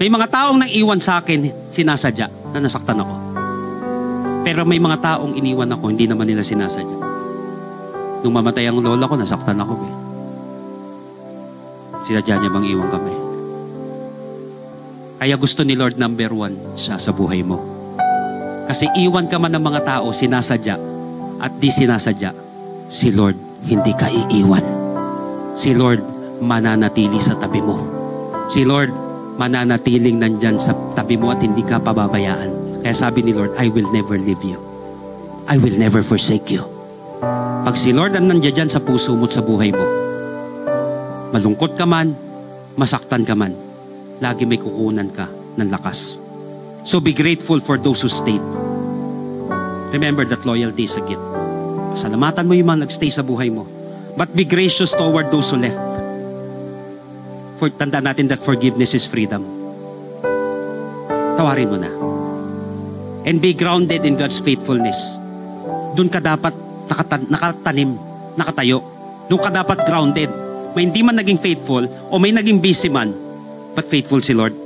May mga taong nang iwan sa akin, sinasadya, na nasaktan ako. Pero may mga taong iniwan ako, hindi naman nila sinasadya. Nung mamatay ang lola ko, nasaktan ako eh. Sinadya niya bang iwan kami? Kaya gusto ni Lord number one siya sa buhay mo. Kasi iwan ka man ng mga tao, sinasadya at di sinasadya, si Lord hindi ka iiwan. Si Lord mananatili sa tabi mo. Si Lord mananatiling nandyan sa tabi mo at hindi ka pababayaan. Kaya sabi ni Lord, I will never leave you. I will never forsake you. Pag si Lord ang nandiyan dyan sa puso mo at sa buhay mo, malungkot ka man, masaktan ka man, lagi may kukunan ka ng lakas. So be grateful for those who stayed. Remember that loyalty is a gift. Salamatan mo yung mga nagstay sa buhay mo. But be gracious toward those who left. Tandaan natin that forgiveness is freedom. Tawarin mo na. And be grounded in God's faithfulness. Doon ka dapat nakatanim, nakatayo. Doon ka dapat grounded. May hindi man naging faithful o may naging busy man, but faithful si Lord.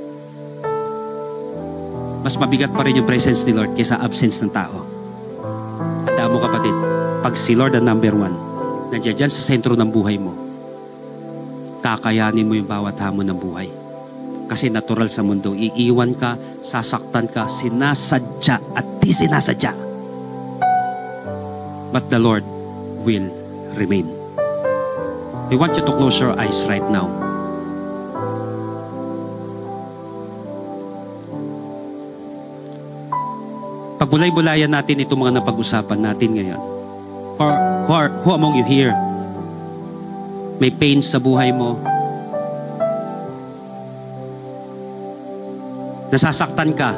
Mas mabigat pa rin yung presence ni Lord kaysa absence ng tao. Tandaan mo kapatid, pag si Lord ang number one, nandiyan dyan sa sentro ng buhay mo, kakayanin mo yung bawat hamon ng buhay. Kasi natural sa mundo, iiwan ka, sasaktan ka, sinasadya at di sinasadya. But the Lord will remain. I want you to close your eyes right now. Pagbulay-bulayan natin itong mga napag-usapan natin ngayon. Who among you here may pain sa buhay mo? Nasasaktan ka.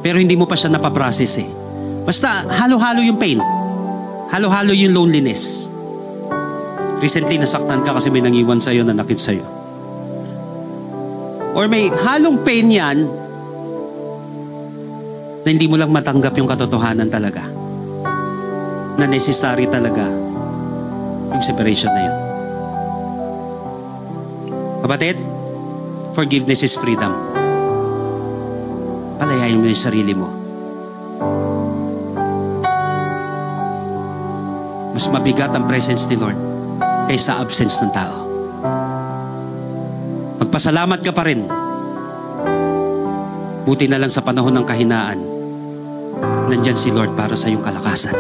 Pero hindi mo pa siya napaprocess eh. Basta halo-halo yung pain. Halo-halo yung loneliness. Recently, nasaktan ka kasi may nangiwan sa'yo, nanakit sa'yo. Or may halong pain yan na hindi mo lang matanggap yung katotohanan talaga. Na necessary talaga yung separation na yun. Kapatid, forgiveness is freedom. Palayain mo yung sarili mo. Mas mabigat ang presence ni Lord kaysa absence ng tao. Magpasalamat ka pa rin. Buti na lang sa panahon ng kahinaan, nandyan si Lord para sa iyong kalakasan.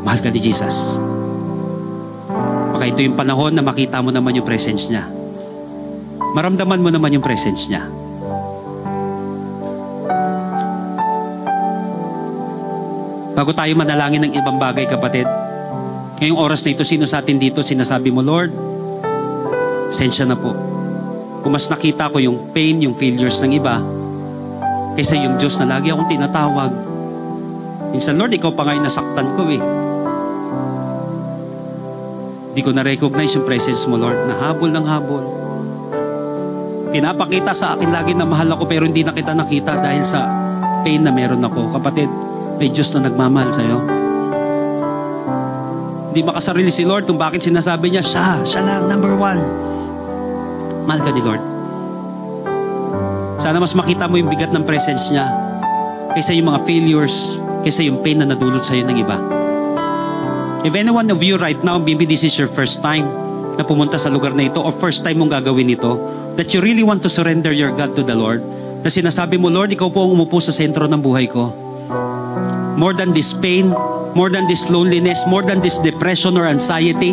Mahal ka ni Jesus. Baka ito yung panahon na makita mo naman yung presence niya. Maramdaman mo naman yung presence niya. Bago tayo manalangin ng ibang bagay, kapatid, ngayong oras na ito, sino sa atin dito sinasabi mo, Lord, sensya na po. Kung mas nakita ko yung pain, yung failures ng iba, kaysa yung Diyos na lagi akong tinatawag. Minsan, Lord, ikaw pa nga yung nasaktan ko eh. Di ko na-recognize yung presence mo, Lord, na habol ng habol. Pinapakita sa akin lagi na mahal ako pero hindi na kita nakita dahil sa pain na meron ako. Kapatid, may Diyos na nagmamahal sa'yo. Hindi makasarili si Lord kung bakit sinasabi niya, siya lang, number one. Mahal ka ni Lord. Sana mas makita mo yung bigat ng presence niya kaysa yung mga failures, kaysa yung pain na nadulot sa'yo ng iba. If any one of you right now, maybe this is your first time na pumunta sa lugar na ito or first time mong gagawin ito, that you really want to surrender your God to the Lord, na sinasabi mo, Lord, ikaw po ang umupo sa sentro ng buhay ko. More than this pain, more than this loneliness, more than this depression or anxiety,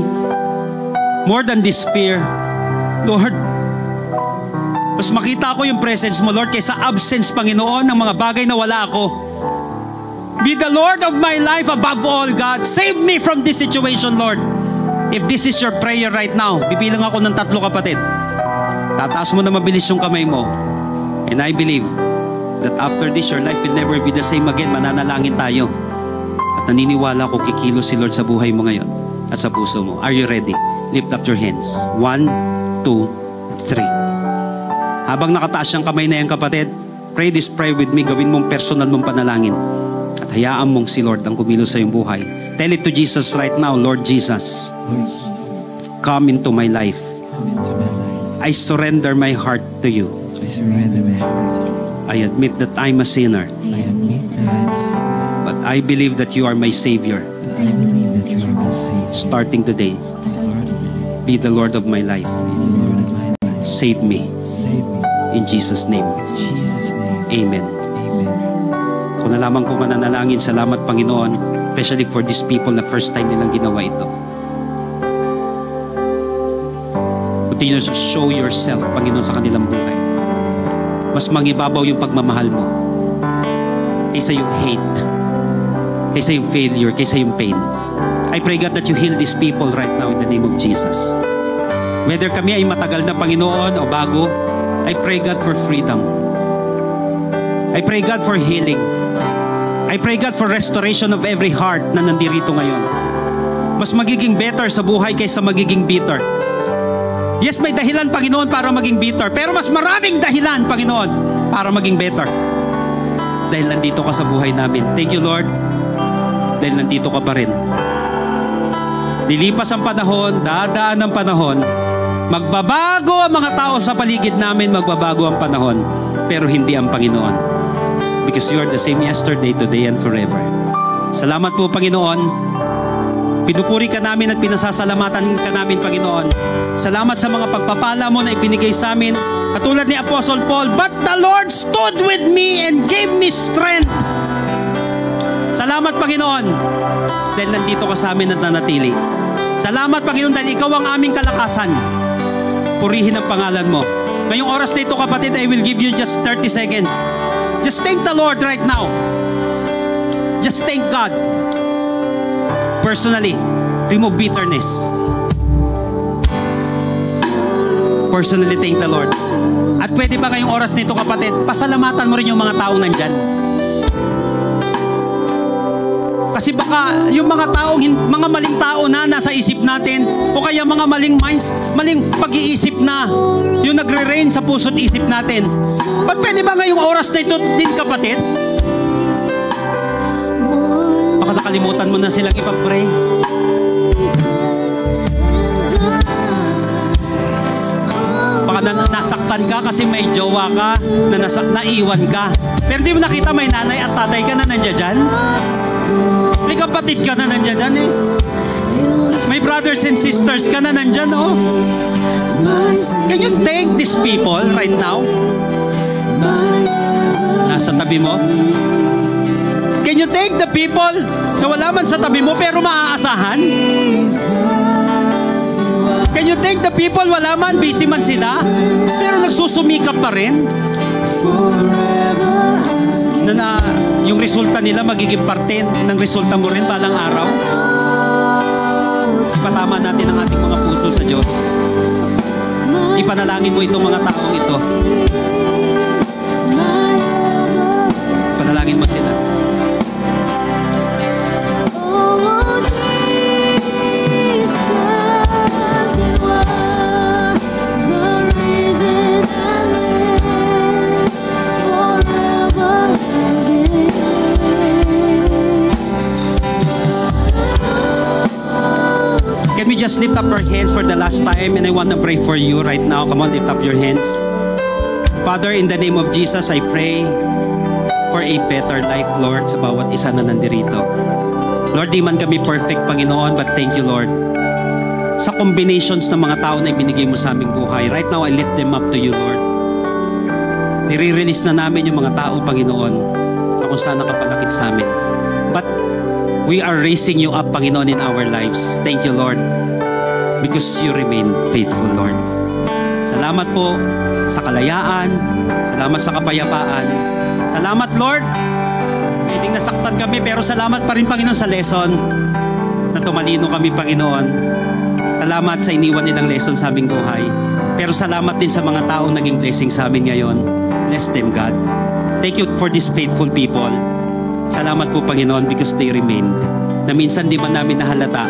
more than this fear, Lord, mas makita ko yung presence mo, Lord, kaysa absence, Panginoon, ng mga bagay na wala ako. Be the Lord of my life above all, God. Save me from this situation, Lord. If this is your prayer right now, bibilang ako ng 3, kapatid. Tataas mo na mabilis yung kamay mo. And I believe that after this, your life will never be the same again. Mananalangin tayo. At naniniwala ko kikilos si Lord sa buhay mo ngayon at sa puso mo. Are you ready? Lift up your hands. 1, 2, 3. Habang nakataas yung kamay na yan, kapatid, pray this prayer with me. Gawin mong personal mong panalangin. At hayaan mong si Lord ang kumilos sa iyong buhay. Tell it to Jesus right now, Lord Jesus.
Lord Jesus,
Come into my life.
come into my life.
I surrender my heart to you.
I surrender my heart to you.
I admit that I'm a sinner,
I admit that I am a sinner,
but I believe that you are my Savior.
but I believe that you are my Savior.
Starting today,
Starting today,
be the Lord of my life.
be the Lord of my life.
Save me.
Save me.
In Jesus' name.
In Jesus' name.
Amen.
Amen.
Kung na lamang po mananalangin, salamat Panginoon, especially for these people na first time nilang ginawa ito. Continue to show yourself, Panginoon, sa kanilang buhay. Mas mangibabaw yung pagmamahal mo kaysa yung hate, kaysa yung failure, kaysa yung pain. I pray, God, that you heal these people right now in the name of Jesus. Whether kami ay matagal na, Panginoon, o bago, I pray, God, for freedom. I pray, God, for healing. I pray, God, for restoration of every heart na nandirito ngayon. Mas magiging better sa buhay kaysa magiging bitter. Yes, may dahilan, Panginoon, para maging bitter. Pero mas maraming dahilan, Panginoon, para maging better. Dahil nandito ka sa buhay namin. Thank you, Lord. Dahil nandito ka pa rin. Lilipas ang panahon, dadaan ang panahon. Magbabago ang mga tao sa paligid namin, magbabago ang panahon. Pero hindi ang Panginoon. Because you are the same yesterday, today, and forever. Salamat po, Panginoon. Pinupuri ka namin at pinasasalamatan ka namin, Panginoon. Salamat sa mga pagpapala mo na ibinigay sa amin. Katulad ni Apostle Paul, but the Lord stood with me and gave me strength. Salamat, Panginoon, dahil nandito ka sa amin at nanatili. Salamat, Panginoon, dahil ikaw ang aming kalakasan. Purihin ang pangalan mo. Ngayong oras na ito, kapatid, I will give you just 30 seconds. Just thank the Lord right now. Just thank God. Personally, remove bitterness. Personally, thank the Lord. At pwede ba ngayong oras nito, kapatid, pasalamatan mo rin yung mga taong nandyan. Kasi baka yung mga taong, mga maling tao na nasa isip natin, o kaya mga maling minds, maling pag-iisip na yung nagre-reign sa puso't isip natin. But pwede ba ngayong oras na ito din, kapatid? Baka nakalimutan mo na silang ipag-pray. Baka nasaktan ka kasi may jowa ka, naiwan ka. Pero di mo nakita may nanay at tatay ka na nandiyan dyan? May kapatid ka na nandiyan dyan eh. May brothers and sisters ka na nandiyan oh. Can you thank these people right now? Nasa tabi mo? Can you thank the people na wala man sa tabi mo pero maaasahan? Can you thank the people wala man, busy man sila, pero nagsusumikap pa rin? yung resulta nila magiging parte ng resulta mo rin balang araw. Ipatama natin ang ating mga puso sa Diyos. Ipanalangin mo itong mga taong ito. Panalangin mo sila. Can we just lift up our hands for the last time, and I want to pray for you right now. Come on, lift up your hands. Father, in the name of Jesus, I pray for a better life, Lord, sa bawat isa na nandirito. Lord, di man kami perfect, Panginoon, but thank you, Lord, sa combinations ng mga tao na ibinigay mo sa aming buhay. Right now, I lift them up to you, Lord. Nire-release na namin yung mga tao, Panginoon, na kung saan nakapalakit sa amin. But we are raising you up, Panginoon, in our lives. Thank you, Lord, because you remain faithful, Lord. Salamat po sa kalayaan. Salamat sa kapayapaan. Salamat, Lord. Pwedeng nasaktan kami, pero salamat pa rin, Panginoon, sa lesson na tumalino kami, Panginoon. Salamat sa iniwan nilang lesson sa aming buhay. Pero salamat din sa mga taong naging blessing sa amin ngayon. Bless them, God. Thank you for these faithful people. Salamat po, Panginoon, because they remained. Na minsan di man namin nahalata.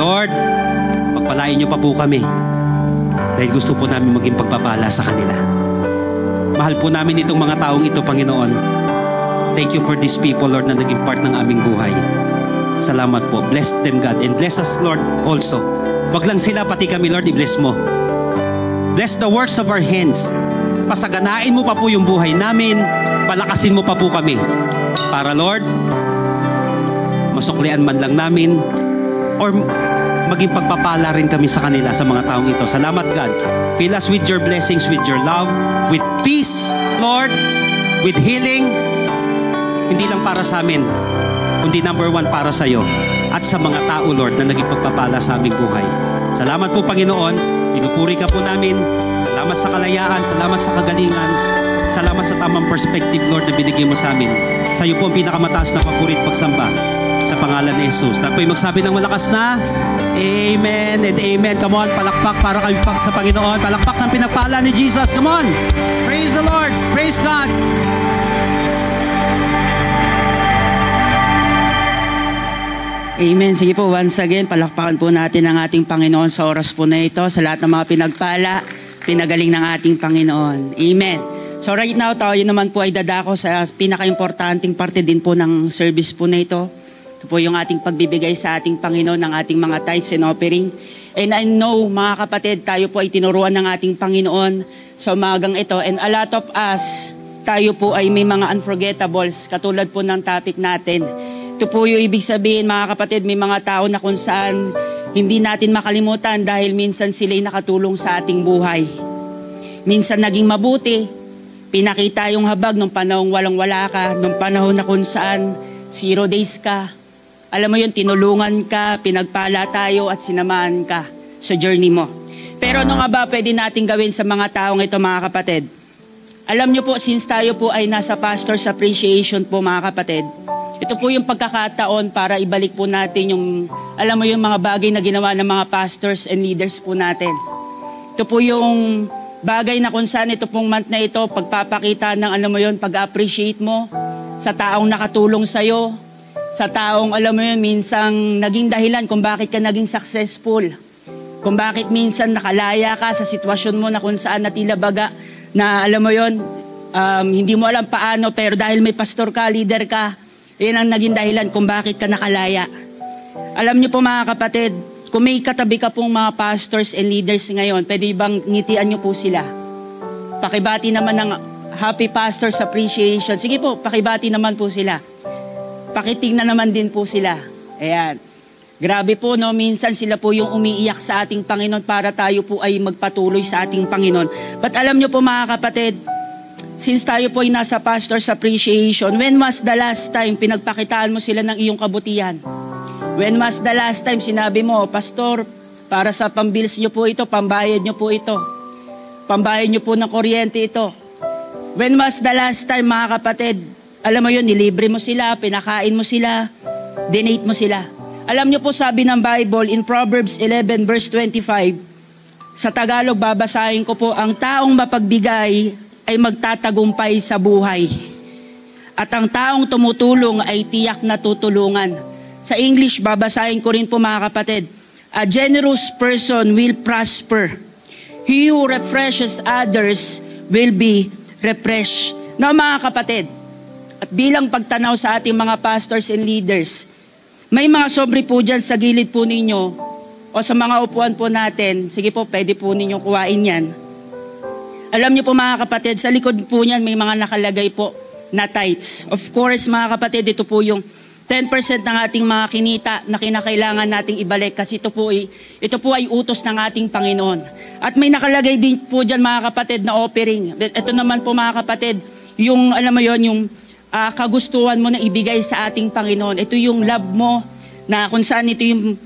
Lord, pagpalain niyo pa po kami. Dahil gusto po namin maging pagpapala sa kanila. Mahal po namin itong mga taong ito, Panginoon. Thank you for these people, Lord, na naging part ng aming buhay. Salamat po. Bless them, God. And bless us, Lord, also. Wag lang sila, pati kami, Lord, i-bless mo. Bless the works of our hands. Pasaganain mo pa po yung buhay namin. Palakasin mo pa po kami. Para, Lord, masuklian man lang namin or maging pagpapala rin kami sa kanila, sa mga taong ito. Salamat, God. Fill us with your blessings, with your love, with peace, Lord, with healing. Hindi lang para sa amin, kundi number one para sa iyo at sa mga tao, Lord, na naging pagpapala sa aming buhay. Salamat po, Panginoon. Pinupuri ka po namin. Salamat sa kalayaan. Salamat sa kagalingan. Salamat sa tamang perspective, Lord, na binigay mo sa amin. Sa iyo po ang pinakamataas na papurit pagsamba sa pangalan ni Jesus. Lahat po'y magsabi ng malakas na Amen and Amen. Come on, palakpak para kami sa Panginoon. Palakpak ng pinagpala ni Jesus. Come on. Praise the Lord. Praise God.
Amen. Sige po, once again, palakpakan po natin ang ating Panginoon sa oras po na ito, sa lahat ng mga pinagpala, pinagaling ng ating Panginoon. Amen. So right now, tayo naman po ay dadako sa pinaka-importanting parte din po ng service po na ito. Ito po yung ating pagbibigay sa ating Panginoon ng ating mga tithes and offering. And I know, mga kapatid, tayo po ay tinuruan ng ating Panginoon sa umagang ito. And a lot of us, tayo po ay may mga unforgettables, katulad po ng topic natin. Ito po yung ibig sabihin, mga kapatid, may mga tao na kung saan hindi natin makalimutan dahil minsan sila'y nakatulong sa ating buhay. Minsan naging mabuti, pinakita yung habag nung panahong walang-wala ka, nung panahon na kung saan 0 days ka. Alam mo yun, tinulungan ka, pinagpala tayo at sinamahan ka sa journey mo. Pero ano nga ba pwede natin gawin sa mga taong ito, mga kapatid? Alam nyo po, since tayo po ay nasa Pastor's Appreciation po, mga kapatid, ito po yung pagkakataon para ibalik po natin yung, alam mo yung mga bagay na ginawa ng mga pastors and leaders po natin. Ito po yung bagay na kung saan ito pong month na ito, pagpapakita ng, alam mo yun, pag-appreciate mo sa taong nakatulong sa'yo, sa taong, alam mo yun, minsang naging dahilan kung bakit ka naging successful, kung bakit minsan nakalaya ka sa sitwasyon mo na kung saan natila baga, na alam mo yun, hindi mo alam paano, pero dahil may pastor ka, leader ka, yan ang naging dahilan kung bakit ka nakalaya. Alam niyo po, mga kapatid, kung may katabi ka pong mga pastors and leaders ngayon, pwede bang ngitian niyo po sila? Pakibati naman ng Happy Pastors Appreciation. Sige po, pakibati naman po sila. Pakitingnan naman din po sila. Ayan. Grabe po, no? Minsan sila po yung umiiyak sa ating Panginoon para tayo po ay magpatuloy sa ating Panginoon. But alam niyo po, mga kapatid, since tayo po ay nasa Pastor's Appreciation, when was the last time pinagpakitaan mo sila ng iyong kabutihan? When was the last time sinabi mo, Pastor, para sa pambils nyo po ito, pambayad nyo po ito, pambayad nyo po ng kuryente ito? When was the last time, mga kapatid, Alam mo yun, nilibre mo sila, pinakain mo sila, donate mo sila. Alam niyo po, sabi ng Bible in Proverbs 11 verse 25, sa Tagalog babasahin ko po, ang taong mapagbigay ay magtatagumpay sa buhay. At ang taong tumutulong ay tiyak na tutulungan. Sa English, babasahin ko rin po mga kapatid, a generous person will prosper. He who refreshes others will be refreshed. Now mga kapatid, at bilang pagtanaw sa ating mga pastors and leaders, may mga sobre po dyan sa gilid po ninyo o sa mga upuan po natin. Sige po, pwede po ninyong kuhain yan. Alam niyo po mga kapatid, sa likod po niyan may mga nakalagay po na tithes. Of course mga kapatid, ito po yung 10% ng ating mga kinita na kinakailangan nating ibalik kasi ito po ay utos ng ating Panginoon. At may nakalagay din po dyan mga kapatid na offering. Ito naman po mga kapatid, yung alam mo yon, yung kagustuhan mo na ibigay sa ating Panginoon. Ito yung love mo na kung saan ito yung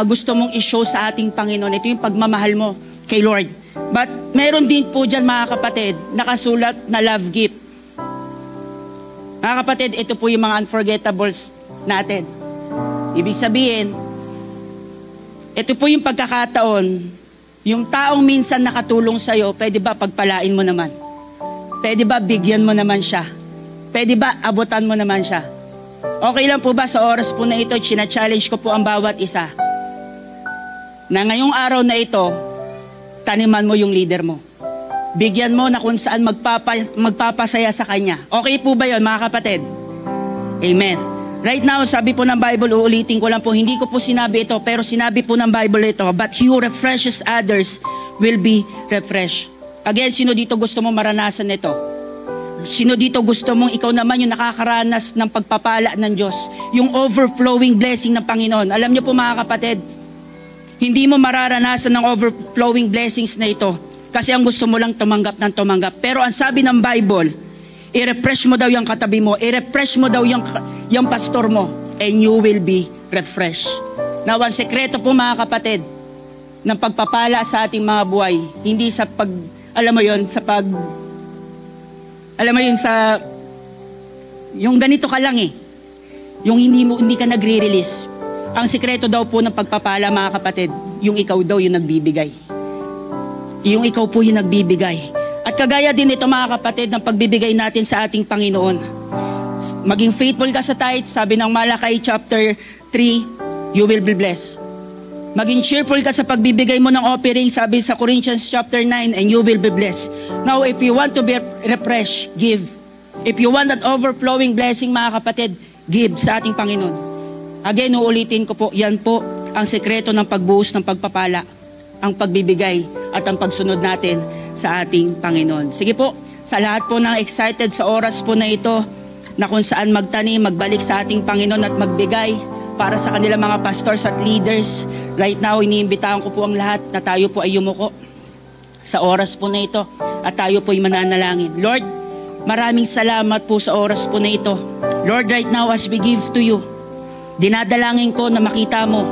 gusto mong i-show sa ating Panginoon. Ito yung pagmamahal mo kay Lord. But meron din po dyan mga kapatid, nakasulat na love gift. Mga kapatid, ito po yung mga unforgettables natin. Ibig sabihin, ito po yung pagkakataon, yung taong minsan nakatulong sa'yo, pwede ba pagpalain mo naman? Pwede ba bigyan mo naman siya? Pwede ba abutan mo naman siya? Okay lang po ba sa oras po na ito, china-challenge ko po ang bawat isa, na ngayong araw na ito, taniman mo yung leader mo. Bigyan mo na kung saan magpapasaya sa kanya. Okay po ba yun mga kapatid? Amen. Right now, sabi po ng Bible, uulitin ko lang po, hindi ko po sinabi ito, pero sinabi po ng Bible ito, but he who refreshes others will be refreshed. Again, sino dito gusto mo maranasan ito? Sino dito gusto mong ikaw naman yung nakakaranas ng pagpapala ng Diyos? Yung overflowing blessing ng Panginoon. Alam niyo po mga kapatid, hindi mo mararanasan ng overflowing blessings na ito kasi ang gusto mo lang tumanggap ng tumanggap. Pero ang sabi ng Bible, i-refresh mo daw yung katabi mo, i-refresh mo daw yung pastor mo, and you will be refreshed. Now, ang sekreto po mga kapatid, ng pagpapala sa ating mga buhay, hindi sa yung ganito ka lang yung hindi ka nagre-release. Ang sekreto daw po ng pagpapala mga kapatid, yung ikaw daw yung nagbibigay. Yung ikaw po yung nagbibigay. At kagaya din ito mga kapatid ng pagbibigay natin sa ating Panginoon. Maging faithful ka sa tithe, sabi ng Malakay chapter 3, you will be blessed. Maging cheerful ka sa pagbibigay mo ng offering, sabi sa Corinthians chapter 9, and you will be blessed. Now, if you want to be refreshed, give. If you want that overflowing blessing mga kapatid, give sa ating Panginoon. Again, uulitin ko po, yan po ang sekreto ng pagbuhos ng pagpapala, ang pagbibigay at ang pagsunod natin sa ating Panginoon. Sige po, sa lahat po ng excited sa oras po na ito, na kung saan magtanim, magbalik sa ating Panginoon at magbigay para sa kanilang mga pastors at leaders. Right now, iniimbitahan ko po ang lahat na tayo po ay yumuko sa oras po na ito at tayo po ay mananalangin. Lord, maraming salamat po sa oras po na ito. Lord, right now as we give to you, dinadalangin ko na makita mo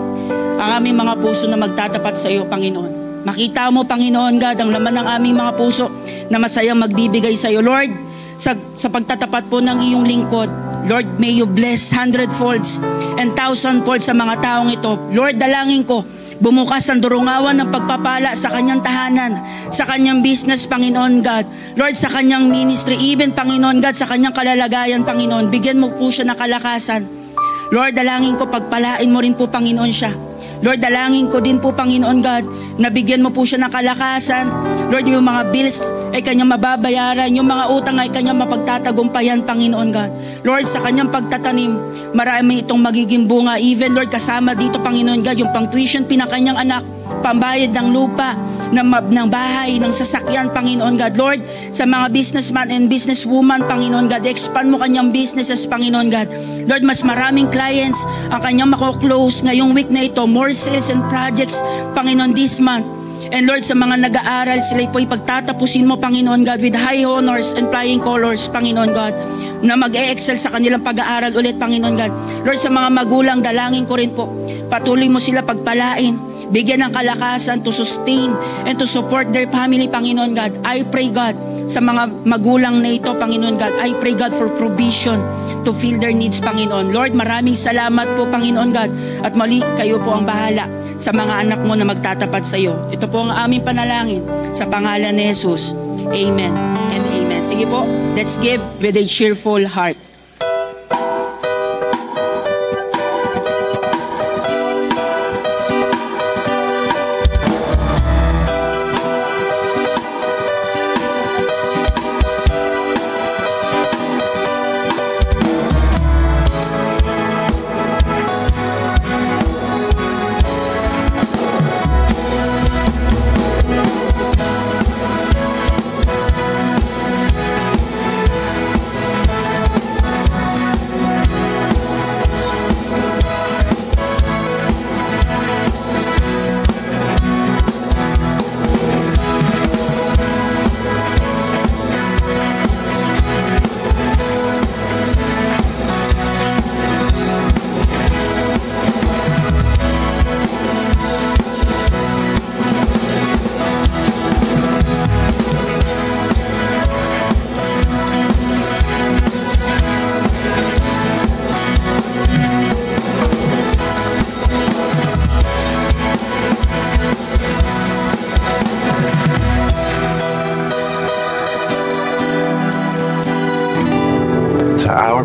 ang aming mga puso na magtatapat sa iyo, Panginoon. Makita mo, Panginoon God, ang laman ng aming mga puso na masayang magbibigay sa iyo. Lord, sa pagtatapat po ng iyong lingkod, Lord, may you bless 100-folds and 1,000-folds sa mga taong ito. Lord, dalangin ko, bumukas ang durungawan ng pagpapala sa kanyang tahanan, sa kanyang business, Panginoon God. Lord, sa kanyang ministry, even, Panginoon God, sa kanyang kalalagayan, Panginoon, bigyan mo po siya ng kalakasan. Lord, dalangin ko, pagpalain mo rin po, Panginoon, siya. Lord, dalangin ko din po, Panginoon God, na bigyan mo po siya ng kalakasan. Lord, yung mga bills ay kanyang mababayaran, yung mga utang ay kanyang mapagtatagumpayan, Panginoon God. Lord, sa kanyang pagtatanim, marami itong magiging bunga. Even, Lord, kasama dito, Panginoon God, yung pang-tuition pinakanyang anak, pambayad ng lupa, ng bahay, ng sasakyan, Panginoon God. Lord, sa mga businessman and businesswoman, Panginoon God, expand mo kanyang businesses, Panginoon God. Lord, mas maraming clients ang kanyang mako-close ngayong week na ito, more sales and projects, Panginoon, this month. And Lord, sa mga nag-aaral, sila po ipagtatapusin mo, Panginoon God, with high honors and flying colors, Panginoon God, na mag-e-excel sa kanilang pag-aaral ulit, Panginoon God. Lord, sa mga magulang, dalangin ko rin po, patuloy mo sila pagpalain, bigyan ng kalakasan to sustain and to support their family, Panginoon God. I pray, God, sa mga magulang na ito, Panginoon God. I pray, God, for provision to fill their needs, Panginoon. Lord, maraming salamat po, Panginoon God. At mali, kayo po ang bahala sa mga anak mo na magtatapat sa iyo. Ito po ang aming panalangin sa pangalan ni Jesus. Amen and amen. Sige po, let's give with a cheerful heart.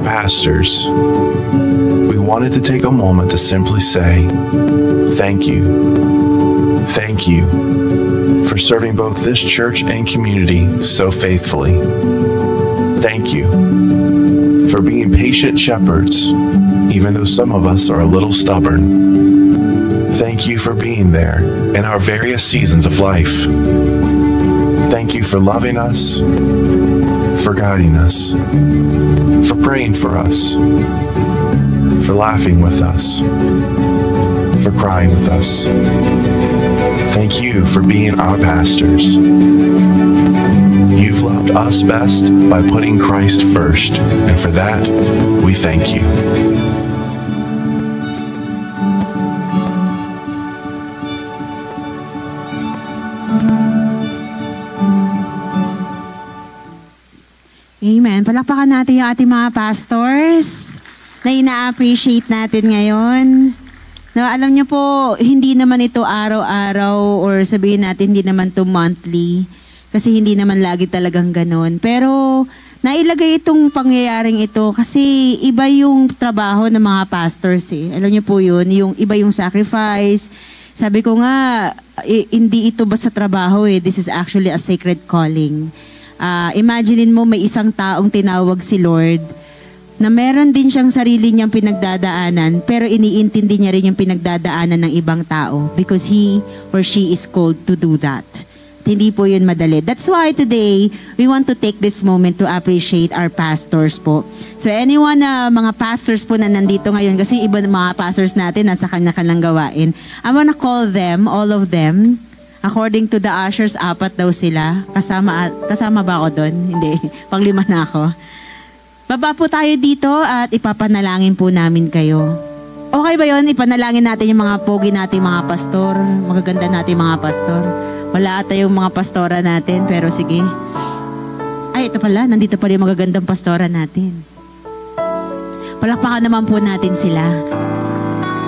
Pastors, we wanted to take a moment to simply say thank you. Thank you for serving both this church and community so faithfully. Thank you for being patient shepherds, even though some of us are a little stubborn. Thank you for being there in our various seasons of life. Thank you for loving us, for guiding us, for praying for us, for laughing with us, for crying with us. Thank you for being our pastors. You've loved us best by putting Christ first, and for that, we thank you.
Amen. Palakpakan natin yung ating mga pastors na ina-appreciate natin ngayon. No, alam niyo po, hindi naman ito araw-araw or sabihin natin hindi naman to monthly kasi hindi naman lagi talagang ganun. Pero nailagay itong pangyayaring ito kasi iba yung trabaho ng mga pastors eh. Alam niyo po yun, yung iba yung sacrifice. Sabi ko nga, hindi ito basta trabaho eh. This is actually a sacred calling. Imaginein mo may isang taong tinawag si Lord na meron din siyang sarili niyang pinagdadaanan pero iniintindi niya rin yung pinagdadaanan ng ibang tao because he or she is called to do that. At hindi po yun madali. That's why today, we want to take this moment to appreciate our pastors po. So anyone na mga pastors po na nandito ngayon kasi iba ng mga pastors natin nasa kanya-kanyang gawain. I wanna call them, all of them. According to the ushers, 4 daw sila. Kasama ba ako doon? Hindi. Panglima na ako. Baba po tayo dito at ipapanalangin po namin kayo. Okay ba yun? Ipanalangin natin yung mga pogi natin mga pastor. Magaganda natin mga pastor. Wala ata yung mga pastora natin, pero sige. Ay, ito pala. Nandito pala yung magagandang pastora natin. Palakpakan naman po natin sila.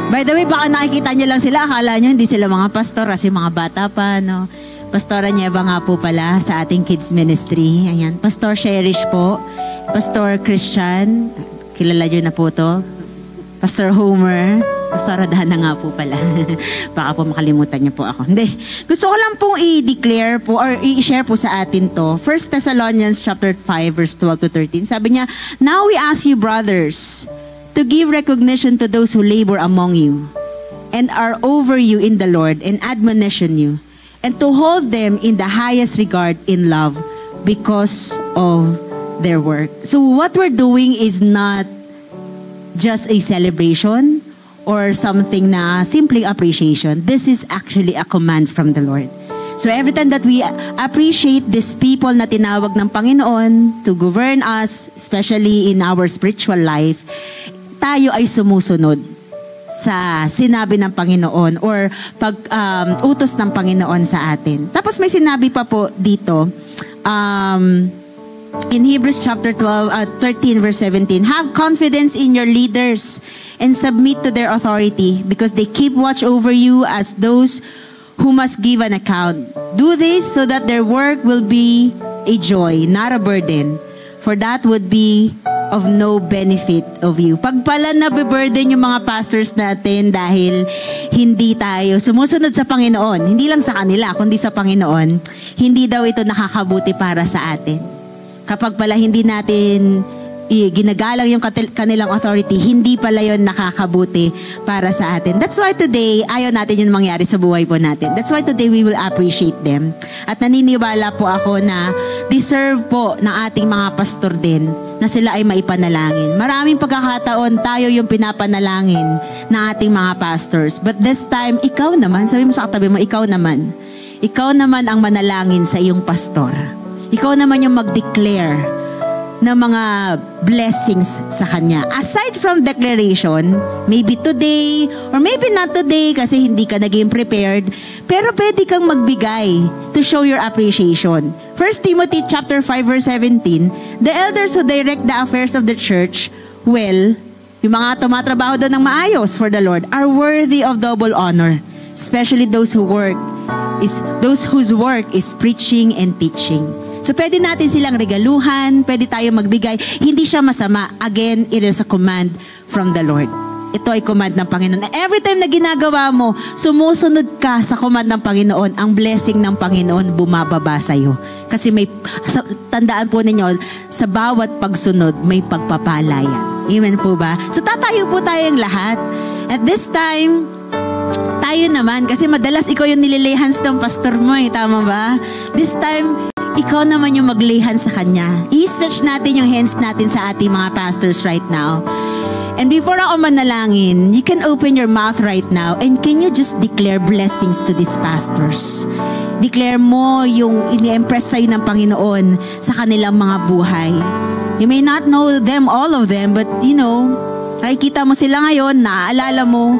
By the way, baka nakikita nyo lang sila, akala nyo hindi sila mga pastor kasi mga bata pa, no? Pastora Nieva nga po pala sa ating kids ministry. Ayan, Pastor Cherish po, Pastor Christian, kilala nyo na po to. Pastor Homer, Pastor Dana nga po pala. Baka po makalimutan nyo po ako. Hindi, gusto ko lang pong i-declare po or i-share po sa atin to. 1 Thessalonians chapter 5 verse 12 to 13. Sabi niya, "Now we ask you brothers, to give recognition to those who labor among you and are over you in the Lord and admonition you, and to hold them in the highest regard in love because of their work." So what we're doing is not just a celebration or something na simply appreciation. This is actually a command from the Lord. So every time that we appreciate these people na tinawag ng Panginoon to govern us, especially in our spiritual life, tayo ay sumusunod sa sinabi ng Panginoon or utos ng Panginoon sa atin. Tapos may sinabi pa po dito, in Hebrews chapter 13 verse 17, have confidence in your leaders and submit to their authority because they keep watch over you as those who must give an account. Do this so that their work will be a joy, not a burden, for that would be of no benefit of you. Pag pala nabiburden yung mga pastors natin dahil hindi tayo sumusunod sa Panginoon, hindi lang sa kanila, kundi sa Panginoon, hindi daw ito nakakabuti para sa atin. Kapag pala hindi natin ginagalang yung kanilang authority, hindi pala yun nakakabuti para sa atin. That's why today, ayaw natin yun mangyari sa buhay po natin. That's why today we will appreciate them. At naniniwala po ako na deserve po ng ating mga pastor din na sila ay maipanalangin. Maraming pagkakataon tayo yung pinapanalangin ng ating mga pastors. But this time, ikaw naman, sabi mo sa katabi mo, ikaw naman ang manalangin sa iyong pastor. Ikaw naman yung mag-declare ng mga blessings sa kanya. Aside from declaration, maybe today or maybe not today kasi hindi ka naging prepared, pero pwede kang magbigay to show your appreciation. 1 Timothy chapter 5 verse 17, the elders who direct the affairs of the church, well, yung mga tumatrabaho doon ng maayos for the Lord, are worthy of double honor, especially those whose work is preaching and teaching. So pwede natin silang regaluhan, pwede tayo magbigay. Hindi siya masama. Again, it is a command from the Lord. Ito ay command ng Panginoon. Every time na ginagawa mo, sumusunod ka sa command ng Panginoon, ang blessing ng Panginoon bumababa sa iyo. Kasi tandaan po ninyo, sa bawat pagsunod, may pagpapala yan. Amen po ba? So tatayo po tayong lahat. At this time, tayo naman, kasi madalas ikaw yung nililay hands ng pastor mo tama ba? This time, ikaw naman yung mag-lay hands sa kanya. I-stretch natin yung hands natin sa ating mga pastors right now. And before ako manalangin, you can open your mouth right now and can you just declare blessings to these pastors? Declare mo yung ini-impress sa'yo ng Panginoon sa kanilang mga buhay. You may not know them, all of them, but you know, nakikita mo sila ngayon, naaalala mo.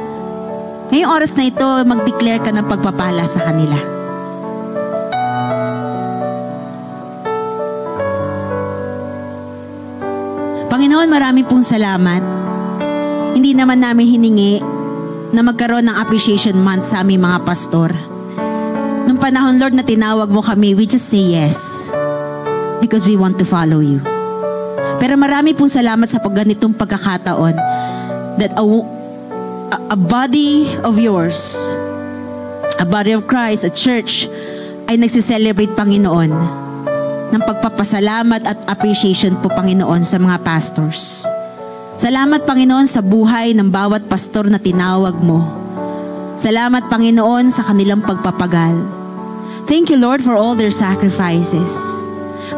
Ngayong oras na ito, mag-declare ka ng pagpapala sa kanila. Panginoon, marami pong salamat. Hindi naman namin hiningi na magkaroon ng appreciation month sa aming mga pastor. Nung panahon, Lord, na tinawag mo kami, we just say yes because we want to follow you. Pero marami pong salamat sa ganitong pagkakataon that a body of yours, a body of Christ, a church, ay nagsiselebrate, Panginoon, ng pagpapasalamat at appreciation po, Panginoon, sa mga pastors. Salamat, Panginoon, sa buhay ng bawat pastor na tinawag mo. Salamat, Panginoon, sa kanilang pagpapagal. Thank you, Lord, for all their sacrifices.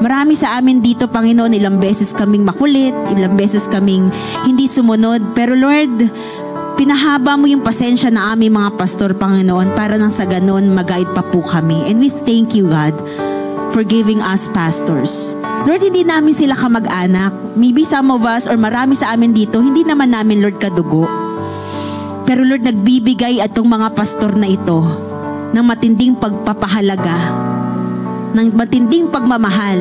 Marami sa amin dito, Panginoon, ilang beses kaming makulit, ilang beses kaming hindi sumunod. Pero Lord, pinahaba mo yung pasensya na aming mga pastor, Panginoon, para nang sa ganon mag-guide pa po kami. And we thank you, God, for giving us pastors. Lord, hindi namin sila kamag-anak. Maybe some of us or marami sa amin dito, hindi naman namin, Lord, kadugo. Pero Lord, nagbibigay atong mga pastor na ito ng matinding pagpapahalaga, ng matinding pagmamahal,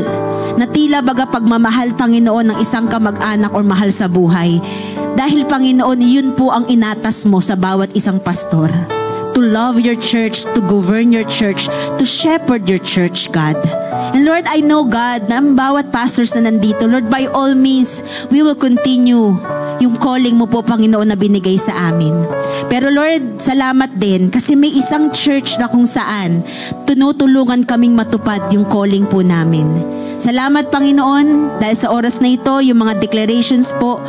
na tila baga pagmamahal, Panginoon, ng isang kamag-anak or mahal sa buhay. Dahil, Panginoon, yun po ang inatas mo sa bawat isang pastor. To love your church, to govern your church, to shepherd your church, God. And Lord, I know, God, na ang bawat pastors na nandito, Lord, by all means, we will continue yung calling mo po, Panginoon, na binigay sa amin. Pero Lord, salamat din kasi may isang church na kung saan tinutulungan kaming matupad yung calling po namin. Salamat, Panginoon, dahil sa oras na ito, yung mga declarations po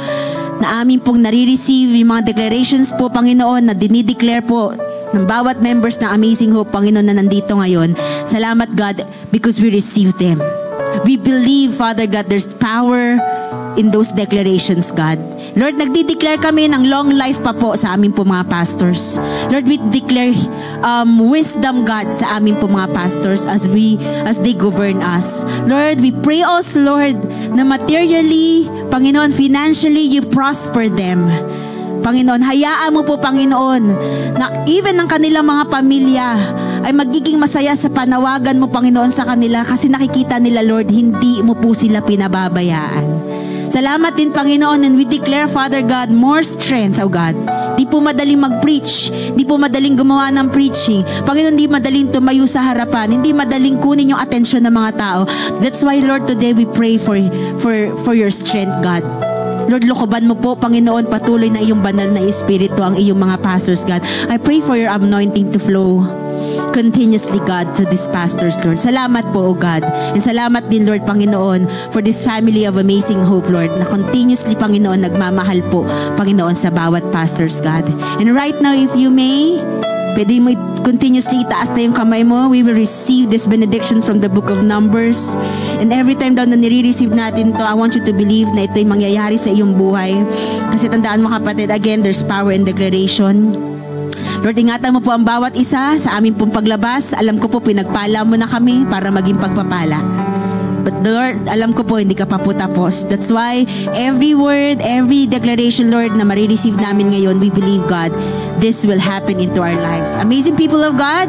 na amin pong nare-receive, yung mga declarations po, Panginoon, na dinideclare po ng bawat members ng Amazing Hope, Panginoon, na nandito ngayon. Salamat, God, because we receive them. We believe, Father God, there's power in those declarations, God. Lord, nagdi-declare kami ng long life pa po sa amin po mga pastors. Lord, we declare wisdom, God, sa amin po mga pastors as they govern us. Lord, we pray also, Lord, na materially, Panginoon, financially, you prosper them. Panginoon, hayaan mo po, Panginoon, na even ng kanilang mga pamilya ay magiging masaya sa panawagan mo, Panginoon, sa kanila kasi nakikita nila, Lord, hindi mo po sila pinababayaan. Salamat din, Panginoon, and we declare, Father God, more strength, O God. Di po madaling mag-preach, di po madaling gumawa ng preaching. Panginoon, di madaling tumayo sa harapan, hindi madaling kunin yung atensyon ng mga tao. That's why, Lord, today we pray for your strength, God. Lord, lukoban mo po, Panginoon, patuloy na iyong banal na espiritu ang iyong mga pastors, God. I pray for your anointing to flow continuously, God, to these pastors, Lord. Salamat po, O God. And salamat din, Lord, Panginoon, for this family of amazing hope, Lord, na continuously, Panginoon, nagmamahal po, Panginoon, sa bawat pastors, God. And right now, if you may, pwede mo continuously itaas na yung kamay mo. We will receive this benediction from the book of Numbers. And every time daw na nire-receive natin to, I want you to believe na ito'y mangyayari sa iyong buhay. Kasi tandaan mo, kapatid, again, there's power in declaration. Lord, ingatan mo po ang bawat isa sa aming pong paglabas. Alam ko po, pinagpala mo na kami para maging pagpapala. But Lord, alam ko po, hindi ka pa po tapos. That's why every word, every declaration, Lord, na marireceive namin ngayon, we believe, God, this will happen into our lives. Amazing people of God,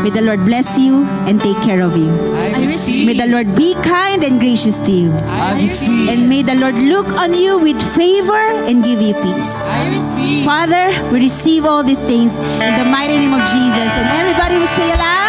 may the Lord bless you and take care of you.
I receive.
May the Lord be kind and gracious to you.
I receive.
And may the Lord look on you with favor and give you peace.
I receive.
Father, we receive all these things in the mighty name of Jesus. And everybody will say aloud,